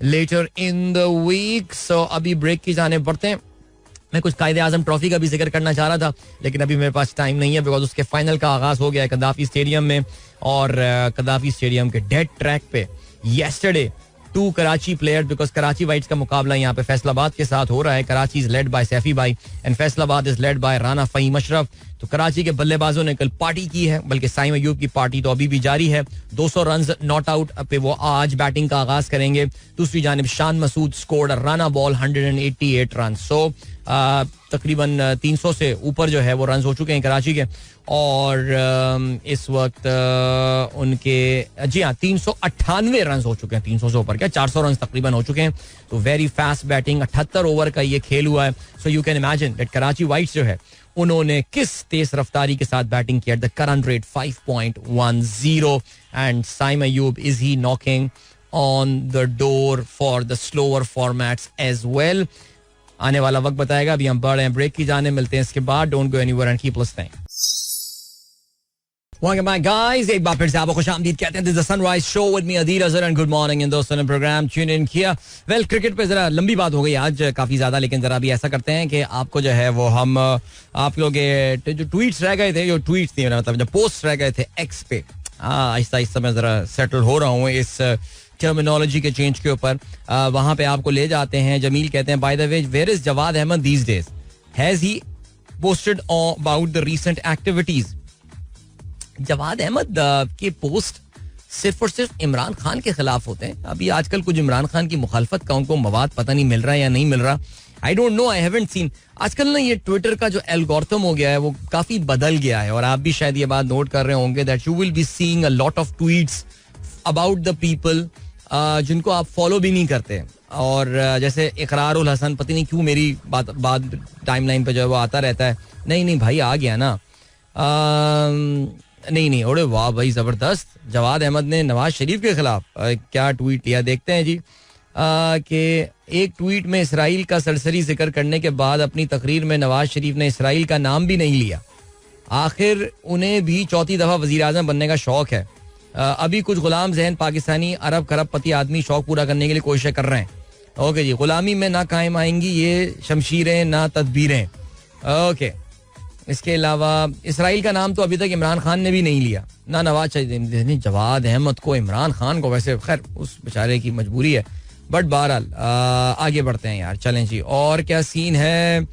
later in the week. So अभी ब्रेक की जाने पड़ते हैं. मैं कुछ कायदे आजम ट्रॉफी का भी जिक्र करना चाह रहा था, लेकिन अभी मेरे पास टाइम नहीं है बिकॉज उसके फाइनल का आगाज हो गया है कदाफी स्टेडियम में, और कदाफी स्टेडियम के डेड ट्रैक पे yesterday 2 Karachi player, because Karachi Whites का मुकाबला यहाँ पे फैसलाबाद के साथ हो रहा है. Karachi is led by Saifi bhai and Faisalabad is led by Rana Faheem Ashraf. तो कराची के बल्लेबाजों ने कल पार्टी की है, बल्कि साइम अयूब की पार्टी तो अभी भी जारी है. 200 रन नॉट आउट पे वो आज बैटिंग का आगाज करेंगे. दूसरी जानिब Shan Masood scored Rana ball 188 run. So तकरीबन 300 से ऊपर जो है वो रन हो चुके हैं कराची के, और इस वक्त उनके 398 रन हो चुके हैं. 300 से ऊपर क्या 400 रन तकरीबन हो चुके हैं. तो वेरी फास्ट बैटिंग, 78 ओवर का ये खेल हुआ है. So you can imagine that Karachi Whites जो है उन्होंने किस तेज रफ्तारी के साथ बैटिंग किया. The current rate 5.10 and Saim Ayub is he knocking on the door for the slower formats as well. आने वाला वक्त बताएगा. अभी हम बढ़ रहे हैं ब्रेक की जाने, मिलते हैं इसके बाद. Don't go anywhere and keep listening. Welcome back, guys. एक बार फिर से आपको खुशामदीद कहते हैं. This is the Sunrise Show with me, Adil Azhar, and good morning. इन दोस्तों ने प्रोग्राम ट्यून इन किया. वेल, क्रिकेट पे जरा लंबी बात हो गई आज काफी ज्यादा, लेकिन जरा भी ऐसा करते हैं कि आपको जो है वो हम आप लोग के जो ट्वीट्स रह गए थे, मतलब जो पोस्ट रह गए थे एक्स पे, आहिस्ता आहिस्ता मैं जरा सेटल हो रहा हूँ इस टर्मिनोलॉजी के चेंज के ऊपर. वहां पे आपको ले जाते हैं. जमील कहते हैं, by the way, where is Jawad Ahmed these days? Has he posted about the recent activities? Jawad Ahmed के पोस्ट सिर्फ और सिर्फ इमरान खान के खिलाफ होते हैं. अभी आजकल कुछ इमरान खान की मुखालफत का उनको मवाद पता नहीं मिल रहा है या नहीं मिल रहा. आई don't no, I haven't seen. आजकल ना ये ट्विटर का जो एल्गोरिथम हो गया है वो काफी बदल गया है, और आप भी शायद ये बात नोट कर रहे होंगे that you will be seeing a lot of tweets about the people जिनको आप फॉलो भी नहीं करते. और जैसे इकरारुल हसन, पता नहीं क्यों मेरी बात टाइमलाइन पे जो है वो आता रहता है. नहीं भाई आ गया ना. नहीं, अरे वाह भाई जबरदस्त. जवाद अहमद ने नवाज शरीफ के खिलाफ क्या ट्वीट किया, देखते हैं जी. कि एक ट्वीट में इसराइल का सरसरी जिक्र करने के बाद अपनी तकरीर में नवाज शरीफ ने इसराइल का नाम भी नहीं लिया. आखिर उन्हें भी चौथी दफा वजीर आजम बनने का शौक है. अभी कुछ गुलाम जहन पाकिस्तानी अरब खरबपति आदमी शौक पूरा करने के लिए कोशिशें कर रहे हैं. ओके जी, गुलामी में ना कायम आएंगी ये शमशीरें ना तदबीरें. ओके, इसके अलावा इसराइल का नाम तो अभी तक इमरान खान ने भी नहीं लिया, ना नवाज शरीफ. जवाद अहमद को, इमरान खान को, वैसे खैर उस बेचारे की मजबूरी है, बट बहरहाल आगे बढ़ते हैं यार. चलें जी, और क्या सीन है.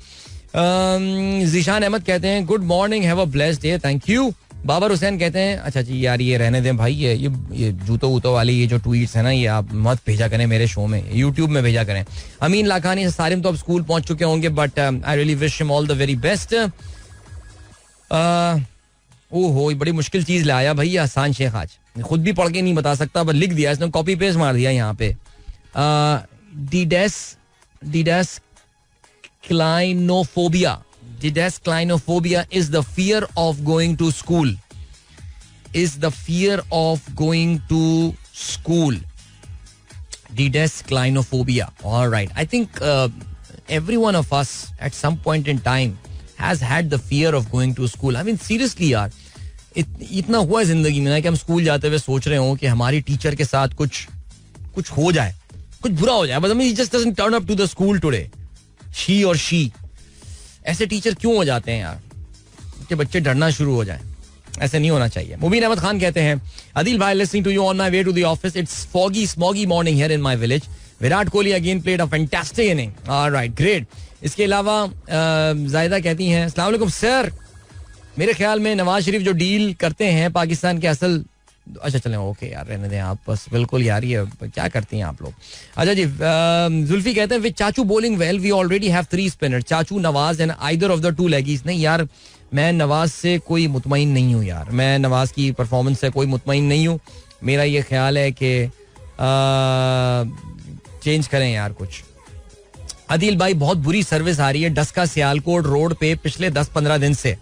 जीशान अहमद कहते हैं good morning, have a blessed day, thank you. Babar Hussain कहते हैं अच्छा जी यार ये रहने दें भाई, ये जूतो वूतो वाली ये जो ट्वीट्स है ना, ये आप मत भेजा करें मेरे शो में, यूट्यूब में भेजा करें. अमीन लाखानी सारिम तो अब स्कूल पहुंच चुके होंगे, but I really wish him all the very best. ओहो, बड़ी मुश्किल चीज लाया भाई आसान शेख, आज खुद भी पढ़ के नहीं बता सकता, बस लिख दिया इसने, कॉपी पेस्ट मार दिया यहाँ पे. Didasclinophobia is the fear of going to school. Didasclinophobia. All right. I think every one of us at some point in time has had the fear of going to school. I mean, seriously यार, इतना हुआ है जिंदगी में ना कि हम school जाते हुए सोच रहे हो कि हमारी टीचर के साथ कुछ हो जाए, कुछ बुरा हो जाए. But I mean, he just doesn't turn up to the school today. She or she. ऐसे टीचर क्यों हो जाते हैं यार कि बच्चे डरना शुरू हो जाएं? ऐसे नहीं होना चाहिए. मुबीन अहमद खान कहते हैं अदिल भाई, listening to you on my way to the office. It's foggy smoggy morning here in my village. Virat Kohli again played a fantastic inning. Alright, great. इसके अलावा जायदा कहती हैं अस्सलाम वालेकुम सर, मेरे ख्याल में नवाज शरीफ जो डील करते हैं पाकिस्तान के असल, अच्छा चलें ओके यार रहने दें आप, बस बिल्कुल यार ये क्या करती हैं आप लोग. अच्छा जी, जुल्फी कहते हैं with Chachu bowling well we already have 3 spinners, Chachu, Nawaz and either of the 2 leggies. नहीं यार, मैं नवाज से कोई मुतमईन नहीं हूँ यार, मैं नवाज की परफॉर्मेंस से कोई मुतमईन नहीं हूँ. मेरा ये ख्याल है कि चेंज करें यार कुछ. अदिल भाई, बहुत बुरी सर्विस आ रही है डस्का सियालकोट रोड पे पिछले 10-15 दिन से.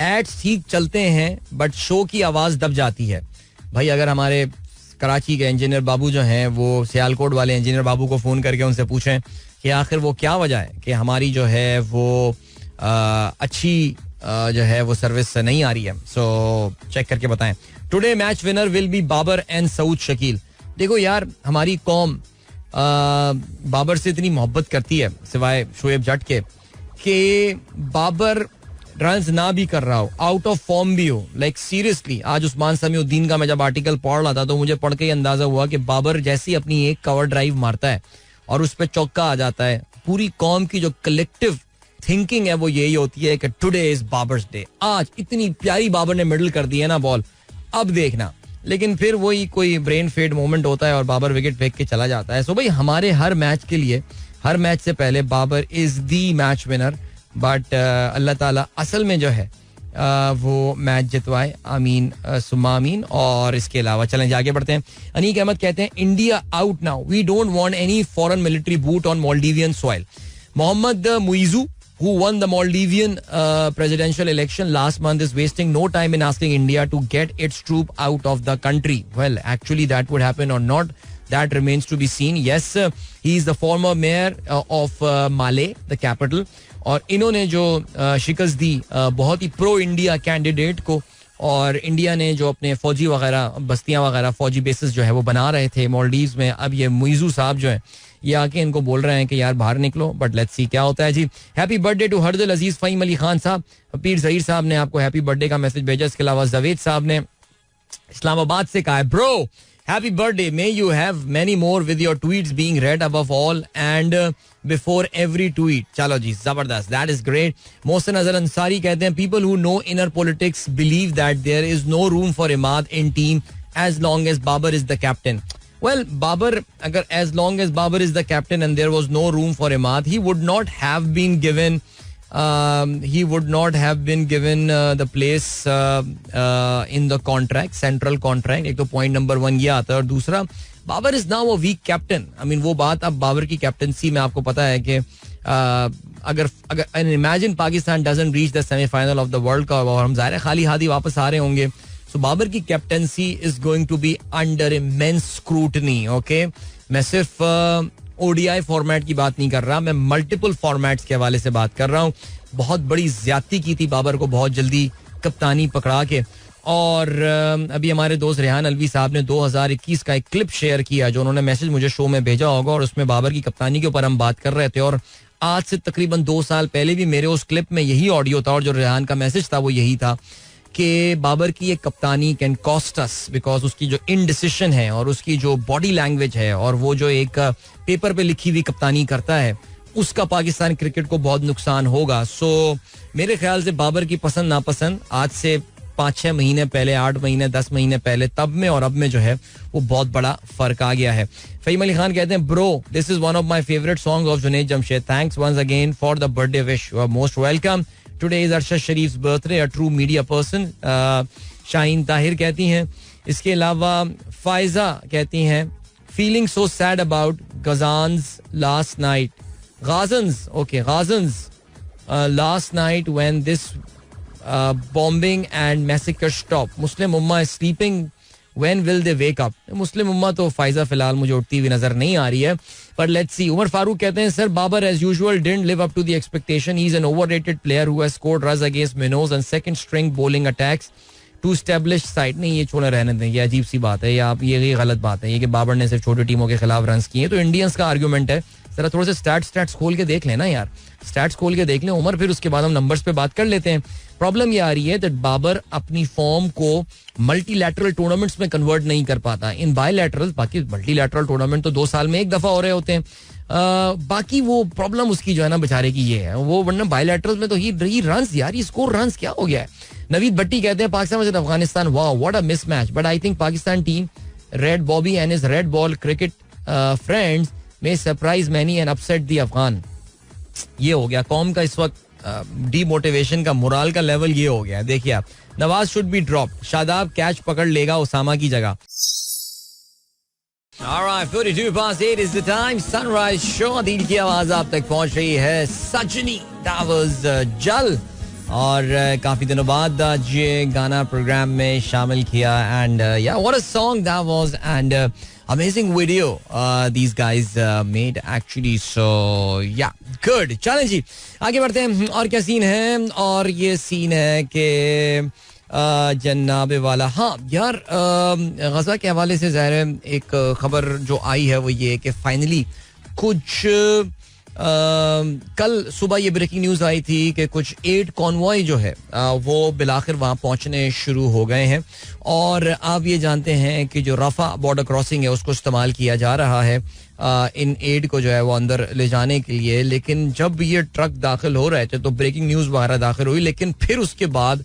एड्स ठीक चलते हैं बट शो की आवाज दब जाती है. भाई अगर हमारे कराची के इंजीनियर बाबू जो हैं वो सियालकोट वाले इंजीनियर बाबू को फोन करके उनसे पूछें कि आखिर वो क्या वजह है कि हमारी जो है वो अच्छी जो है वो सर्विस नहीं आ रही है. सो चेक करके बताएं. Today match winner will be Babar and Saud Shakeel. देखो यार, हमारी कौम बाबर से इतनी मोहब्बत करती है सिवाय शोएब जट के कि बाबर रन्स ना भी कर रहा हो, आउट ऑफ फॉर्म भी हो, लाइक सीरियसली. आज उस्मान समीउद्दीन का मैं जब आर्टिकल पढ़ रहा था तो मुझे पढ़ के ही अंदाजा हुआ कि बाबर जैसी अपनी एक कवर ड्राइव मारता है और उस पर चौका आ जाता है, पूरी कौम की जो कलेक्टिव थिंकिंग है वो यही होती है कि टुडे इज बाबर्स डे. आज इतनी प्यारी बाबर ने मिडल कर दी है ना बॉल, अब देखना. लेकिन फिर वही कोई ब्रेन फेड मोमेंट होता है और बाबर विकेट फेंक के चला जाता है. सो भाई हमारे हर मैच के लिए, हर मैच से पहले Babar is the match winner. But अल्लाह ताला असल में जो है वो मैच जितवाए. आमीन सुम्मा आमीन. और इसके अलावा चलें जी आगे बढ़ते हैं. अनीक अहमद कहते हैं India out now, we don't want any foreign military boot on Maldivian soil. Mohammad Muizzu who won the Maldivian presidential election last month is wasting no time in asking India to get its troop out of the country. Well, actually that would happen or not, that remains to be seen. Yes, he is the former mayor of Malé, the capital. और इन्होंने जो शिकस्त दी बहुत ही pro India candidate को, और India ने जो अपने फौजी वगैरह बस्तियां वगैरह फौजी बेसिस जो है वो बना रहे थे मालदीव्स में, अब ये मुइजू साहब जो है ये आके इनको बोल रहे हैं कि यार बाहर निकलो. बट लेट्स सी क्या होता है जी. हैप्पी बर्थडे टू हर्दल अजीज फहीम अली खान साहब. पीर जहीर साहब ने आपको हैप्पी बर्थडे का मैसेज भेजा. इसके अलावा जवेद साहब ने इस्लामाबाद से कहा है bro happy birthday, may you have many more with your tweets being red above all and before every tweet. चलो जी, जबरदस्त, that is great. Mohsin Azhar Ansari कहते हैं people who know inner politics believe that there is no room for Imad in team as long as Babar is the captain. Well, Babar, agar as long as Babar is the captain and there was no room for Imad, he would not have been given the place in the contract, central contract. एक तो point number 1 ये आता है, और दूसरा Babar is now a weak captain. I mean वो बात अब बाबर की कैप्टनसी में आपको पता है कि अगर imagine Pakistan doesn't reach the semi-final of the World Cup और हम ज़ाहिर है खाली हाथी वापस आ रहे होंगे. So बाबर की captaincy is going to be under immense scrutiny. Okay, मैं सिर्फ ओडीआई फॉर्मेट की बात नहीं कर रहा, मैं मल्टीपल फॉर्मेट्स के हवाले से बात कर रहा हूँ. बहुत बड़ी ज्यादती की थी बाबर को बहुत जल्दी कप्तानी पकड़ा के, और अभी हमारे दोस्त रेहान अलवी साहब ने 2021 का एक क्लिप शेयर किया जो उन्होंने मैसेज मुझे शो में भेजा होगा, और उसमें बाबर की कप्तानी के ऊपर हम बात कर रहे थे. और आज से तकरीबन 2 साल पहले भी मेरे उस क्लिप में यही ऑडियो था, और जो रेहान का मैसेज था वो यही था कि बाबर की एक कप्तानी कैन कॉस्ट अस, बिकॉज उसकी जो इनडिसिशन है और उसकी जो बॉडी लैंग्वेज है और वो जो एक पेपर पे लिखी हुई कप्तानी करता है, उसका पाकिस्तान क्रिकेट को बहुत नुकसान होगा. सो मेरे ख्याल से बाबर की पसंद नापसंद आज से 5-6 महीने पहले, 8 महीने, 10 महीने पहले, तब में और अब में जो है वो बहुत बड़ा फर्क आ गया है. फहीम अली खान कहते हैं, bro this is one of my favourite song of Junaid Jamshed. Thanks once again for the birthday wish. You are most welcome. Today is Arshad Sharif's birthday, a true media person. Shaheen Tahir कहती हैं. इसके अलावा फायजा कहती हैं, feeling so sad about Gazans last night. Gazans, okay, Gazans last night when this bombing and massacre stop. Muslim Ummah is sleeping. When will they wake up? Muslim Ummah तो फायजा फिलहाल मुझे उठती हुई नजर नहीं आ रही है, but let's see. Umar Farooq कहते हैं, sir Babar as usual didn't live up to the expectation. He's an overrated player who has scored runs against minnows and second string bowling attacks to establish side. नहीं, ये छोड़े रहने दें, ये अजीब सी बात है, या आप ये गलत बात है ये कि बाबर ने सिर्फ छोटी टीमों के खिलाफ रन किए. तो इंडियंस का आर्ग्यूमेंट है, जरा थोड़े से स्टैट्स खोल के देख लेना यार, स्टैट्स खोल के देख लें उमर, फिर उसके बाद हम नंबर्स पे बात कर लेते हैं. प्रॉब्लम ये आ रही है दैट बाबर अपनी फॉर्म को मल्टीलैटरल टूर्नामेंट्स में कन्वर्ट नहीं कर पाता. इन बायलैटरल, बाकी मल्टीलैटरल टूर्नामेंट तो 2 साल में एक दफा हो रहे होते हैं. बाकी वो प्रॉब्लम उसकी जो है ना बेचारे की ये है, वो वरना बायलैटरल में तो ही रन्स यार, ही स्कोर रन्स, क्या हो गया है. नवीद भट्टी कहते हैं, Pakistan versus Afghanistan, wow what a mismatch, but I think Pakistan team red bobby and his red ball cricket friends में surprise many and upset the Afghan. ये हो गया कौम का इस वक्त डीमोटिवेशन का, मोरल का लेवल ये हो गया. देखिए आप, Nawaz should be drop, Shadab catch पकड़ लेगा उसामा की जगह. Alright, 42 past 8 is the time. Sunrise Show, दिल की आवाज आप तक पहुंच रही है. सजनी, that was जल, और काफी दिनों बाद आज ये गाना प्रोग्राम में शामिल किया. एंड या what a song that was, and amazing video these guys made actually. So yeah, good. चलें जी, आगे बढ़ते हैं. और क्या सीन है, और ये सीन है कि जन्नाबे वाला, हाँ यार, गजा के हवाले से ज़ाहिर है एक खबर जो आई है वो ये कि फाइनली कुछ कल सुबह ये ब्रेकिंग न्यूज़ आई थी कि कुछ 8 कॉन्वॉय जो है वो बिलाखिर वहाँ पहुँचने शुरू हो गए हैं. और आप ये जानते हैं कि जो रफा बॉर्डर क्रॉसिंग है उसको इस्तेमाल किया जा रहा है इन एड को जो है वो अंदर ले जाने के लिए. लेकिन जब ये ट्रक दाखिल हो रहे थे तो ब्रेकिंग न्यूज़ वगैरह दाखिल हुई, लेकिन फिर उसके बाद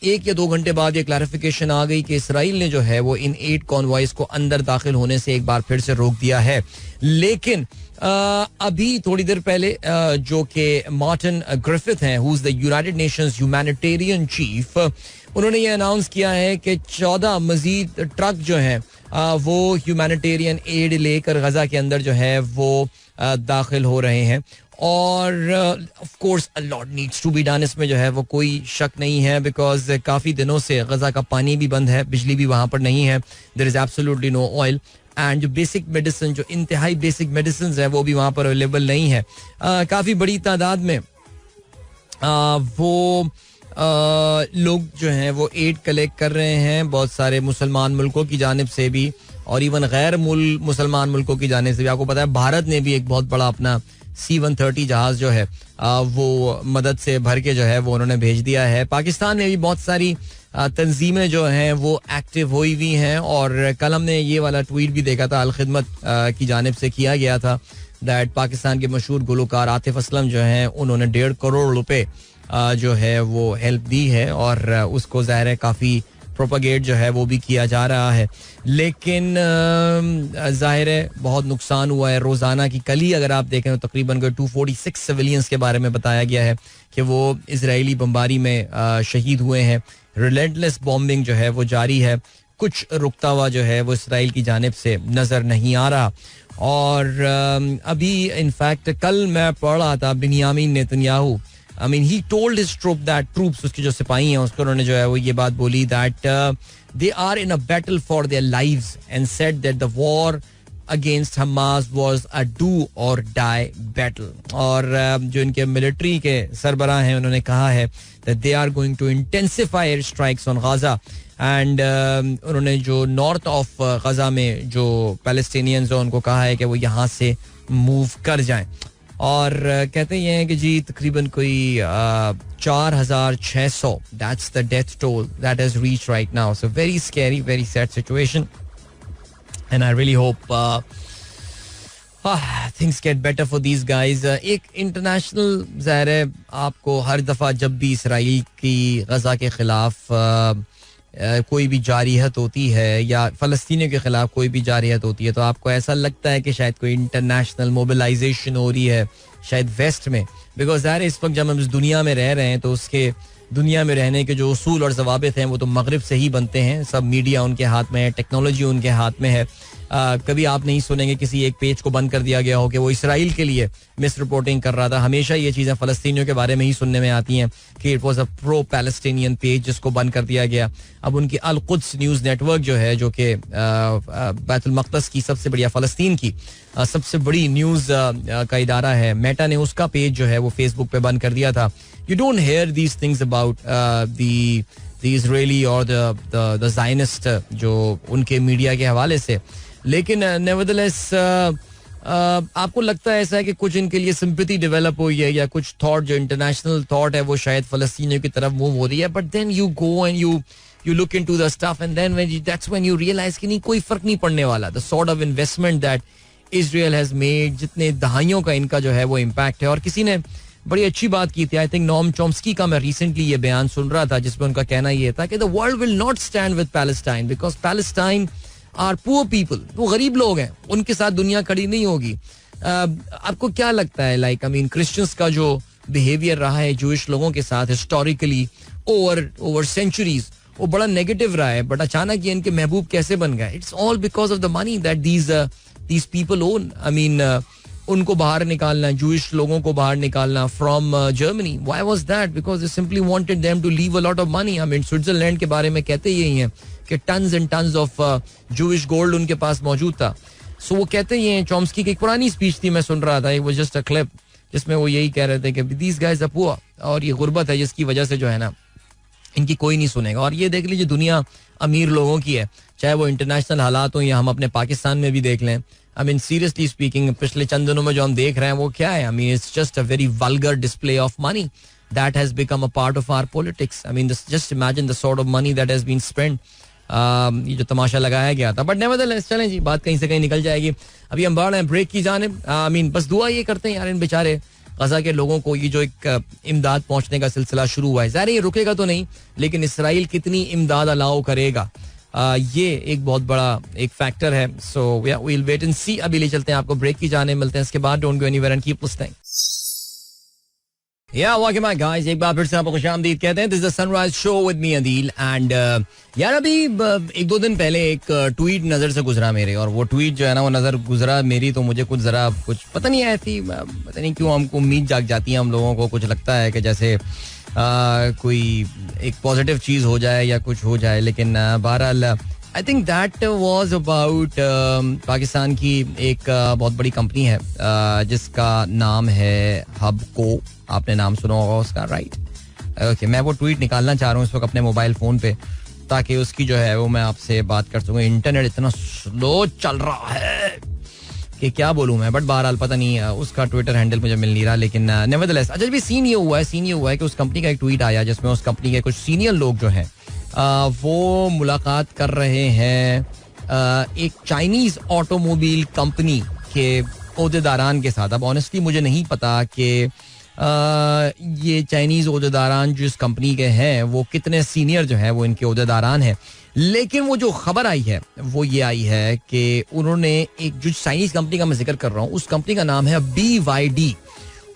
1 या 2 घंटे बाद ये क्लैरिफिकेशन आ गई कि इसराइल ने जो है वो इन 8 कॉन्वॉयज को अंदर दाखिल होने से एक बार फिर से रोक दिया है. लेकिन अभी थोड़ी देर पहले जो कि मार्टिन ग्रिफिथ हैं, who is the United Nations humanitarian chief, उन्होंने ये अनाउंस किया है कि 14 मजीद ट्रक जो हैं वो ह्यूमैनिटेरियन एड लेकर गजा के अंदर जो है वो दाखिल हो रहे हैं. और of course a lot needs to be done, इसमें जो है वो कोई शक नहीं है, बिकॉज काफ़ी दिनों से गजा का पानी भी बंद है, बिजली भी वहाँ पर नहीं है, there is absolutely no oil, and जो बेसिक मेडिसिन, जो इंतहाई बेसिक मेडिसिन है वो भी वहाँ पर अवेलेबल नहीं है. काफ़ी बड़ी तादाद में वो लोग जो हैं वो एड कलेक्ट कर रहे हैं, बहुत सारे मुसलमान मुल्कों की जानिब से भी और इवन गैर मुसलमान मुल्कों की जानिब से भी. आपको पता है भारत ने भी एक बहुत बड़ा अपना C-130 जहाज जो है वो मदद से भर के जो है वो उन्होंने भेज दिया है. पाकिस्तान में भी बहुत सारी तंजीमें जो हैं वो एक्टिव हुई हुई हैं, और कल हमने ये वाला ट्वीट भी देखा था, अल खिदमत की जानिब से किया गया था, दैट पाकिस्तान के मशहूर गुलकार आतिफ असलम जो हैं उन्होंने 1.5 करोड़ रुपए जो है वो हेल्प दी है, और उसको ज़ाहिर है काफ़ी प्रोपागेट जो है वो भी किया जा रहा है. लेकिन जाहिर है बहुत नुकसान हुआ है. रोज़ाना की कल ही अगर आप देखें तो तकरीबन 246 सिविलियंस के बारे में बताया गया है कि वो इजरायली बमबारी में शहीद हुए हैं. रिलेंटलेस बॉम्बिंग जो है वो जारी है, कुछ रुकता हुआ जो है वो इसराइल की जानिब से नज़र नहीं आ रहा. और अभी इनफैक्ट कल मैं पढ़ रहा था बिन्यामीन Netanyahu, I mean, he told his troops, उसके जो सिपाही हैं उसको उन्होंने जो है वो ये बात बोली that they are in a battle for their lives and said that the war against Hamas was a do or die battle. और जो इनके मिलिट्री के सरबराह हैं उन्होंने कहा है that they are going to intensify air strikes on Gaza and उन्होंने जो नॉर्थ ऑफ गजा में जो पैलेस्टीनियंस हैं उनको कहा है कि वो यहाँ से मूव कर जाएं. और कहते ये हैं कि जी तकरीबन कोई 4,600 that's the death toll that has reached right now. So very scary, very sad situation and I really hope things get better for these guys. एक इंटरनेशनल ज़ाहिर है आपको हर दफ़ा जब भी इसराइल की गजा के खिलाफ कोई भी जारियत होती है या फ़लस्तीनियों के खिलाफ कोई भी जारियत होती है तो आपको ऐसा लगता है कि शायद कोई इंटरनेशनल मोबिलाइजेशन हो रही है शायद वेस्ट में. बिकॉज ज़ाहिर इस वक्त जब हम इस दुनिया में रह रहे हैं तो उसके दुनिया में रहने के जो उसूल और ज़वाबित हैं वो तो मगरिब से ही बनते हैं. सब मीडिया उनके हाथ में है, टेक्नोलॉजी उनके हाथ में है. कभी आप नहीं सुनेंगे किसी एक पेज को बंद कर दिया गया हो कि वो इसराइल के लिए मिस रिपोर्टिंग कर रहा था. हमेशा ये चीज़ें फ़लस्तीनियों के बारे में ही सुनने में आती हैं कि it was a pro Palestinian page जिसको बंद कर दिया गया. अब उनकी अल कुद्स न्यूज़ नेटवर्क जो है जो कि बैतुल मक़दस की सबसे बढ़िया फ़लस्तीन की सबसे बड़ी न्यूज़ का इदारा है, मेटा ने उसका पेज जो है वो फेसबुक पे बंद कर दिया था. You don't hair these things about the Israeli और द ज़ायनिस्ट जो उनके मीडिया के हवाले से. लेकिन नेवरदलेस आपको लगता है ऐसा है कि कुछ इनके लिए सिंपैथी डेवलप हुई है या कुछ थॉट जो इंटरनेशनल थॉट है वो शायद फ़लस्तीनियों की तरफ मूव हो रही है. But then you go and you look into the stuff and then that's when you realize कि नहीं कोई फर्क नहीं पड़ने वाला. The sort of investment that Israel has made, जितने दहाइयों का इनका जो है वो इम्पैक्ट है. और किसी ने बड़ी अच्छी बात की थी, आई थिंक नॉम चॉम्स्की का मैं रिसेंटली ये बयान सुन रहा था जिसमें उनका कहना ये था कि the world will not stand with Palestine because Palestine are poor people. वो गरीब लोग हैं, उनके साथ दुनिया खड़ी नहीं होगी. आपको क्या लगता है लाइक आई मीन क्रिश्चियंस का जो बिहेवियर रहा है जूइश लोगों के साथ हिस्टोरिकली ओवर सेंचुरीज वो बड़ा नेगेटिव रहा है. बट अचानक ये इनके महबूब कैसे बन गए? It's all because of the money that these people own. I mean उनको बाहर निकालना, जूइश लोगों को बाहर निकालना from Germany. Why was that? Because they simply wanted them to leave a lot of money. I mean Switzerland के बारे में कहते यही हैं कि tons and tons of Jewish gold उनके पास मौजूद था. सो वो कहते ही हैं, चॉम्स्की की एक पुरानी स्पीच थी मैं सुन रहा था, it was just a clip जिसमें वो यही कह रहे थे कि दीज गाइज आर पुअर. और ये गुर्बत है जिसकी वजह से जो है ना इनकी कोई नहीं सुनेगा. और ये देख लीजिए दुनिया अमीर लोगों की है, चाहे वो इंटरनेशनल हालात हो या हम अपने पाकिस्तान में भी देख लें. आई मीन सीरियसली स्पीकिंग पिछले चंद दिनों में जो हम देख रहे हैं वो क्या है? I mean it's just a very vulgar display of money that has become a part of our politics. I mean just imagine the sort of money that has been spent. ये जो तमाशा लगाया गया था. बट नेवरदलेस चलें जी, बात कहीं से कहीं निकल जाएगी. अभी हम बढ़ रहे हैं ब्रेक की जानिब. आई मीन बस दुआ ये करते हैं यार इन बेचारे गजा के लोगों को ये जो एक इमदाद पहुंचने का सिलसिला शुरू हुआ है, ज़ाहिर ये रुकेगा तो नहीं, लेकिन इसराइल कितनी इमदाद अलाउ करेगा ये एक बहुत बड़ा एक फैक्टर है. So we will wait and see. अभी ले चलते हैं आपको ब्रेक की जाने, मिलते हैं इसके बाद. Don't go anywhere and keep listening. या वेलकम बैक गाइस, एक बार फिर से आपको खुशामदीद कहते हैं. This is the sunrise show with me Adeel. And यार अभी एक दो दिन पहले एक ट्वीट नजर से गुजरा मेरे, और वो ट्वीट जो है ना वो नजर गुजरा मेरी तो मुझे कुछ जरा कुछ पता नहीं ऐसी पता नहीं क्यों हमको उम्मीद जाग जाती है हम लोगों को. कुछ लगता है कि जैसे कोई एक पॉजिटिव चीज हो जाए या कुछ हो जाए. लेकिन बहरहाल आई think that was about Pakistan की एक बहुत बड़ी कंपनी है जिसका नाम है हबको. आपने नाम सुना होगा उसका, राइट? ओके, मैं वो ट्वीट निकालना चाह रहा हूँ इस वक्त अपने मोबाइल फोन पे ताकि उसकी जो है वो मैं आपसे बात कर सकूँ. इंटरनेट इतना स्लो चल रहा है कि क्या बोलूँ मैं. बट बहरहाल पता नहीं उसका ट्विटर हैंडल मुझे मिल नहीं रहा. लेकिन नेवरदलेस अच्छा भी सीन ये हुआ है कि उस कंपनी का एक ट्वीट आया जिसमें उस कंपनी के कुछ सीनियर लोग जो हैं वो मुलाकात कर रहे हैं एक चाइनीज ऑटोमोबाइल कंपनी के ओहदेदारान के साथ. अब ऑनेस्टली मुझे नहीं पता कि ये चाइनीज ओहदेदारान जो इस कंपनी के हैं वो कितने सीनियर जो है वो इनके ओहदेदारान हैं. लेकिन वो जो खबर आई है वो ये आई है कि उन्होंने एक जो चाइनीज कंपनी का मैं जिक्र कर रहा हूँ उस कंपनी का नाम है BYD.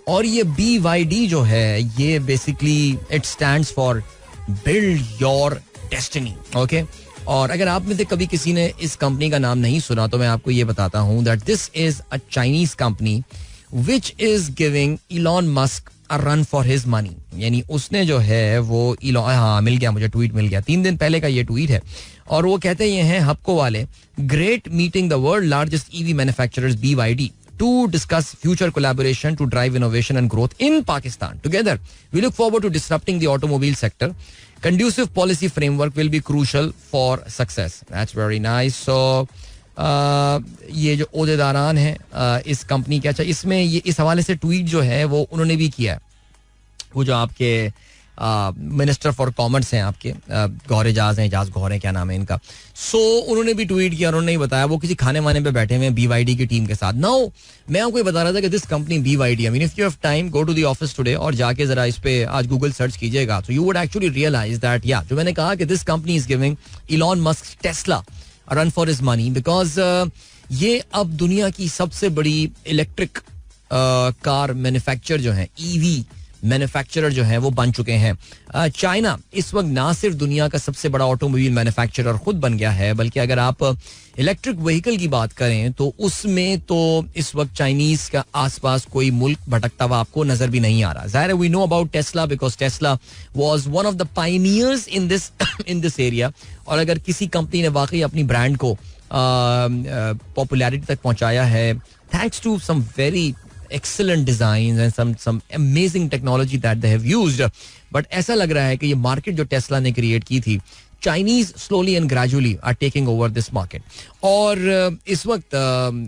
और ये BYD जो है ये basically it stands for build your destiny. Okay, और अगर आप में से कभी किसी ने इस कंपनी का नाम नहीं सुना तो मैं आपको ये बताता हूँ that this is a Chinese company which is giving Elon Musk a run for his money. यानी उसने जो है वो हाँ मिल गया मुझे, ट्वीट मिल गया 3 दिन पहले का ये ट्वीट है. और वो कहते ये हैं हबको वाले, great meeting the world largest EV manufacturers BYD. to discuss future collaboration to drive innovation and growth in Pakistan. Together, we look forward to disrupting the automobile sector. Conducive policy framework will be crucial for success. That's very nice. So, ये जो ओहदेदारान हैं इस company के, अच्छा इसमें ये इस हवाले से ट्वीट जो है वो उन्होंने भी किया है. वो जो आपके मिनिस्टर फॉर कॉमर्स हैं आपके गौर एजाज हैं, एजाज गौर हैं, क्या नाम है इनका. सो उन्होंने भी ट्वीट किया, उन्होंने बताया वो किसी खाने वाने पे बैठे हुए हैं BYD की टीम के साथ. नाउ मैं आपको ये बता रहा था कि this company BYD, I mean if you have time go to the office today और जाके जरा इस पे आज गूगल सर्च कीजिएगा तो you would actually realise that या जो मैंने कहा कि this company is giving Elon Musk Tesla run for his money because ये अब दुनिया की सबसे बड़ी इलेक्ट्रिक कार मैन्युफैक्चरर जो है, EV मैन्युफैक्चरर जो है वो बन चुके हैं. चाइना इस वक्त ना सिर्फ दुनिया का सबसे बड़ा ऑटोमोबाइल मैन्युफैक्चरर खुद बन गया है, बल्कि अगर आप इलेक्ट्रिक व्हीकल की बात करें तो उसमें तो इस वक्त चाइनीज का आसपास कोई मुल्क भटकता हुआ आपको नजर भी नहीं आ रहा. जाहिर है we know about Tesla because Tesla was one of the pioneers in this area. और अगर किसी कंपनी ने वाकई अपनी ब्रांड को पॉपुलैरिटी तक पहुंचाया है thanks to some very excellent designs and some amazing technology that they have used. But ऐसा लग रहा है कि ये मार्केट जो टेस्ला ने क्रिएट की थी, Chinese slowly and gradually are taking over this market. और इस वक्त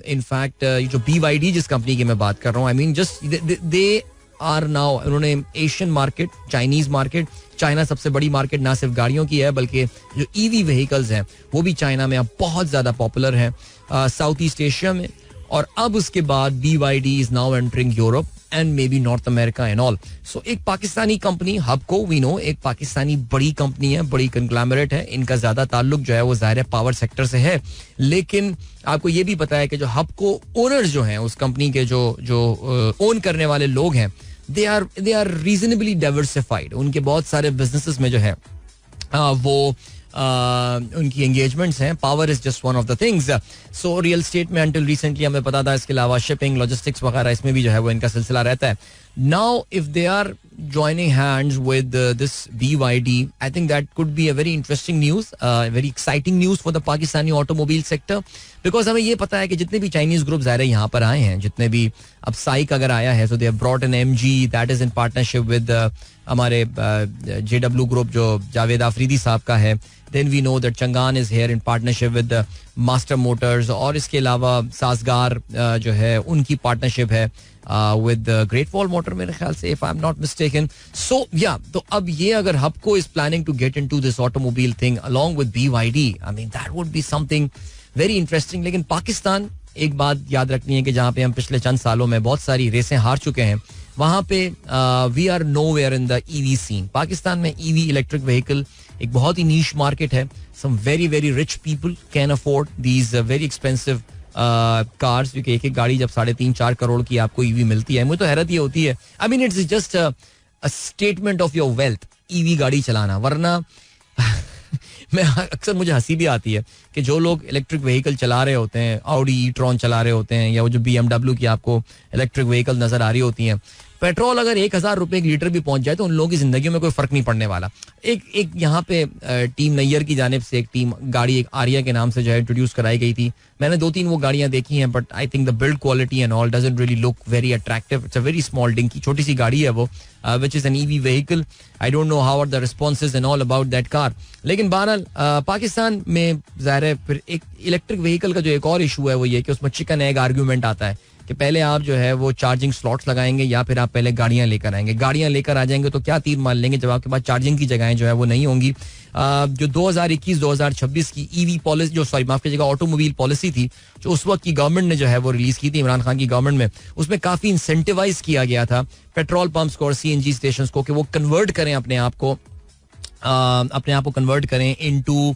इनफैक्ट जो BYD जिस कंपनी की मैं बात कर रहा हूँ, I mean just they are now, उन्होंने Asian market, Chinese market, China सबसे बड़ी मार्केट ना सिर्फ गाड़ियों की है बल्कि जो EV व्हीकल्स हैं वो भी चाइना में अब बहुत ज्यादा पॉपुलर है, साउथ ईस्ट एशिया में. और अब उसके बाद BYD is now entering Europe and maybe North America and all. So एक Pakistani company Hubco, we know एक पाकिस्तानी बड़ी कंपनी है, बड़ी कंग्लैमरेट है, इनका ज्यादा ताल्लुक जो है वो जाहिर है पावर सेक्टर से है. लेकिन आपको ये भी पता है कि जो हबको ओनर्स जो हैं उस कंपनी के जो ओन करने वाले लोग हैं दे आर रीजनेबली डाइवर्सिफाइड. उनके बहुत सारे बिजनेसेस में जो है वो उनकी एंगेजमेंट्स हैं. Power is just one of the things. So real estate में अंटिल रिसेंटली हमें पता था, इसके अलावा शिपिंग, लॉजिस्टिक्स वगैरह इसमें भी जो है वो इनका सिलसिला रहता है. Now if they are joining hands with this BYD, I think that could be a very interesting news, very exciting news for the Pakistani automobile sector. Because हमें ये पता है कि जितने भी चाइनीज ग्रुप ज़ाहिर है यहाँ पर आए हैं, जितने भी अब साइक अगर आया है, so they have brought an MG that is in partnership with हमारे JW ग्रुप जो जावेद आफरीदी साहब का है. Then we know that Changan is here in partnership with Master Motors. और इसके अलावा साजगार जो है उनकी पार्टनरशिप है with Great Wall Motor मेरे ख्याल से, if I'm not mistaken. So yeah, तो अब ये अगर हबको is planning to get into this automobile thing along with BYD, I mean that would be something very interesting. लेकिन पाकिस्तान, एक बात याद रखनी है कि जहाँ पे हम पिछले चंद सालों में बहुत सारी रेसें हार चुके हैं, वहाँ पे we are nowhere in the EV scene. Pakistan में EV इलेक्ट्रिक व्हीकल एक बहुत ही नीश मार्केट है. Some very very rich people can afford these very expensive cars, क्योंकि एक एक गाड़ी जब 3.5-4 करोड़ की आपको EV मिलती है, मुझे तो हैरत ये होती है. I mean it's just a statement of your wealth EV गाड़ी चलाना. वरना मैं अक्सर मुझे हंसी भी आती है कि जो लोग इलेक्ट्रिक व्हीकल चला रहे होते हैं, Audi e-tron चला रहे होते हैं, या वो जो BMW की आपको इलेक्ट्रिक व्हीकल नजर आ रही होती हैं, पेट्रोल अगर 1,000 रुपए की लीटर भी पहुंच जाए तो उन लोगों की जिंदगी में कोई फर्क नहीं पड़ने वाला. एक यहाँ पे टीम नैयर की जानिब से एक टीम गाड़ी, एक आर्या के नाम से जो है इंट्रोड्यूस कराई गई थी. मैंने 2-3 वो गाड़ियां देखी हैं, but I think the build quality and all doesn't really look very attractive. It's a very small dinky, छोटी सी गाड़ी है वो, which is an EV vehicle. I don't know how are the responses and all about that car. लेकिन बहरहाल पाकिस्तान में ज़ाहिर है फिर एक इलेक्ट्रिक व्हीकल का जो एक और इशू है वो ये कि उसमें चिकन एग आर्ग्यूमेंट आता है कि पहले आप जो है वो चार्जिंग स्लॉट्स लगाएंगे या फिर आप पहले गाड़ियां लेकर आएंगे. गाड़ियां लेकर आ जाएंगे तो क्या तीर मान लेंगे जब आपके पास चार्जिंग की जगहें जो है वो नहीं होंगी. जो 2021-2026 की EV पॉलिसी, जो सॉरी माफ कीजिएगा ऑटोमोबाइल पॉलिसी थी, जो उस वक्त की गवर्नमेंट ने जो है वो रिलीज की थी, इमरान खान की गवर्नमेंट में, उसमें काफी इंसेंटिवाइज किया गया था पेट्रोल पंप्स को और CNG स्टेशंस को कि वो कन्वर्ट करें अपने आप को कन्वर्ट करें इनटू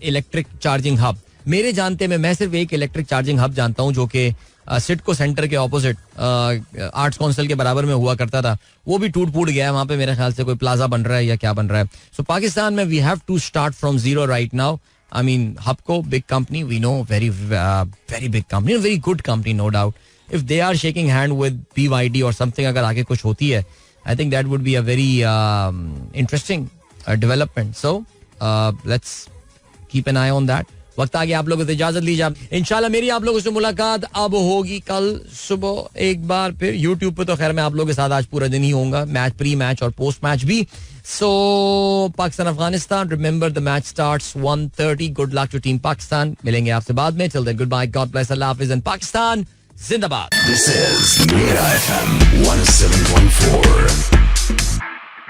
इलेक्ट्रिक चार्जिंग हब. मेरे जानते में मैं सिर्फ एक इलेक्ट्रिक चार्जिंग हब जानता हूं जो कि सिडको सेंटर के ऑपोजिट आर्ट्स काउंसिल के बराबर में हुआ करता था. वो भी टूट फूट गया है. वहां पे मेरे ख्याल से कोई प्लाजा बन रहा है या क्या बन रहा है. सो पाकिस्तान में we have to start from zero right now. I mean Hubco big company, we know, very big company, very good company, no doubt. If they are shaking hand with BYD और समथिंग अगर आगे कुछ होती है, I think that would be a very interesting development. So let's keep an eye on that. वक्त आ गया आप लोगों से इजाजत लीजिए. इंशाल्लाह मेरी आप लोगों से मुलाकात अब होगी कल सुबह एक बार फिर. यूट्यूब पे तो खैर मैं आप लोगों के साथ आज पूरा दिन ही होऊंगा, मैच, प्री मैच और पोस्ट मैच भी. So Pakistan Afghanistan, remember the match starts 1:30. Good luck to team Pakistan. मिलेंगे आपसे बाद में. Till then goodbye, God bless, अल्लाह हाफिज एंड पाकिस्तान जिंदाबाद.
This is Mira FM 107.4.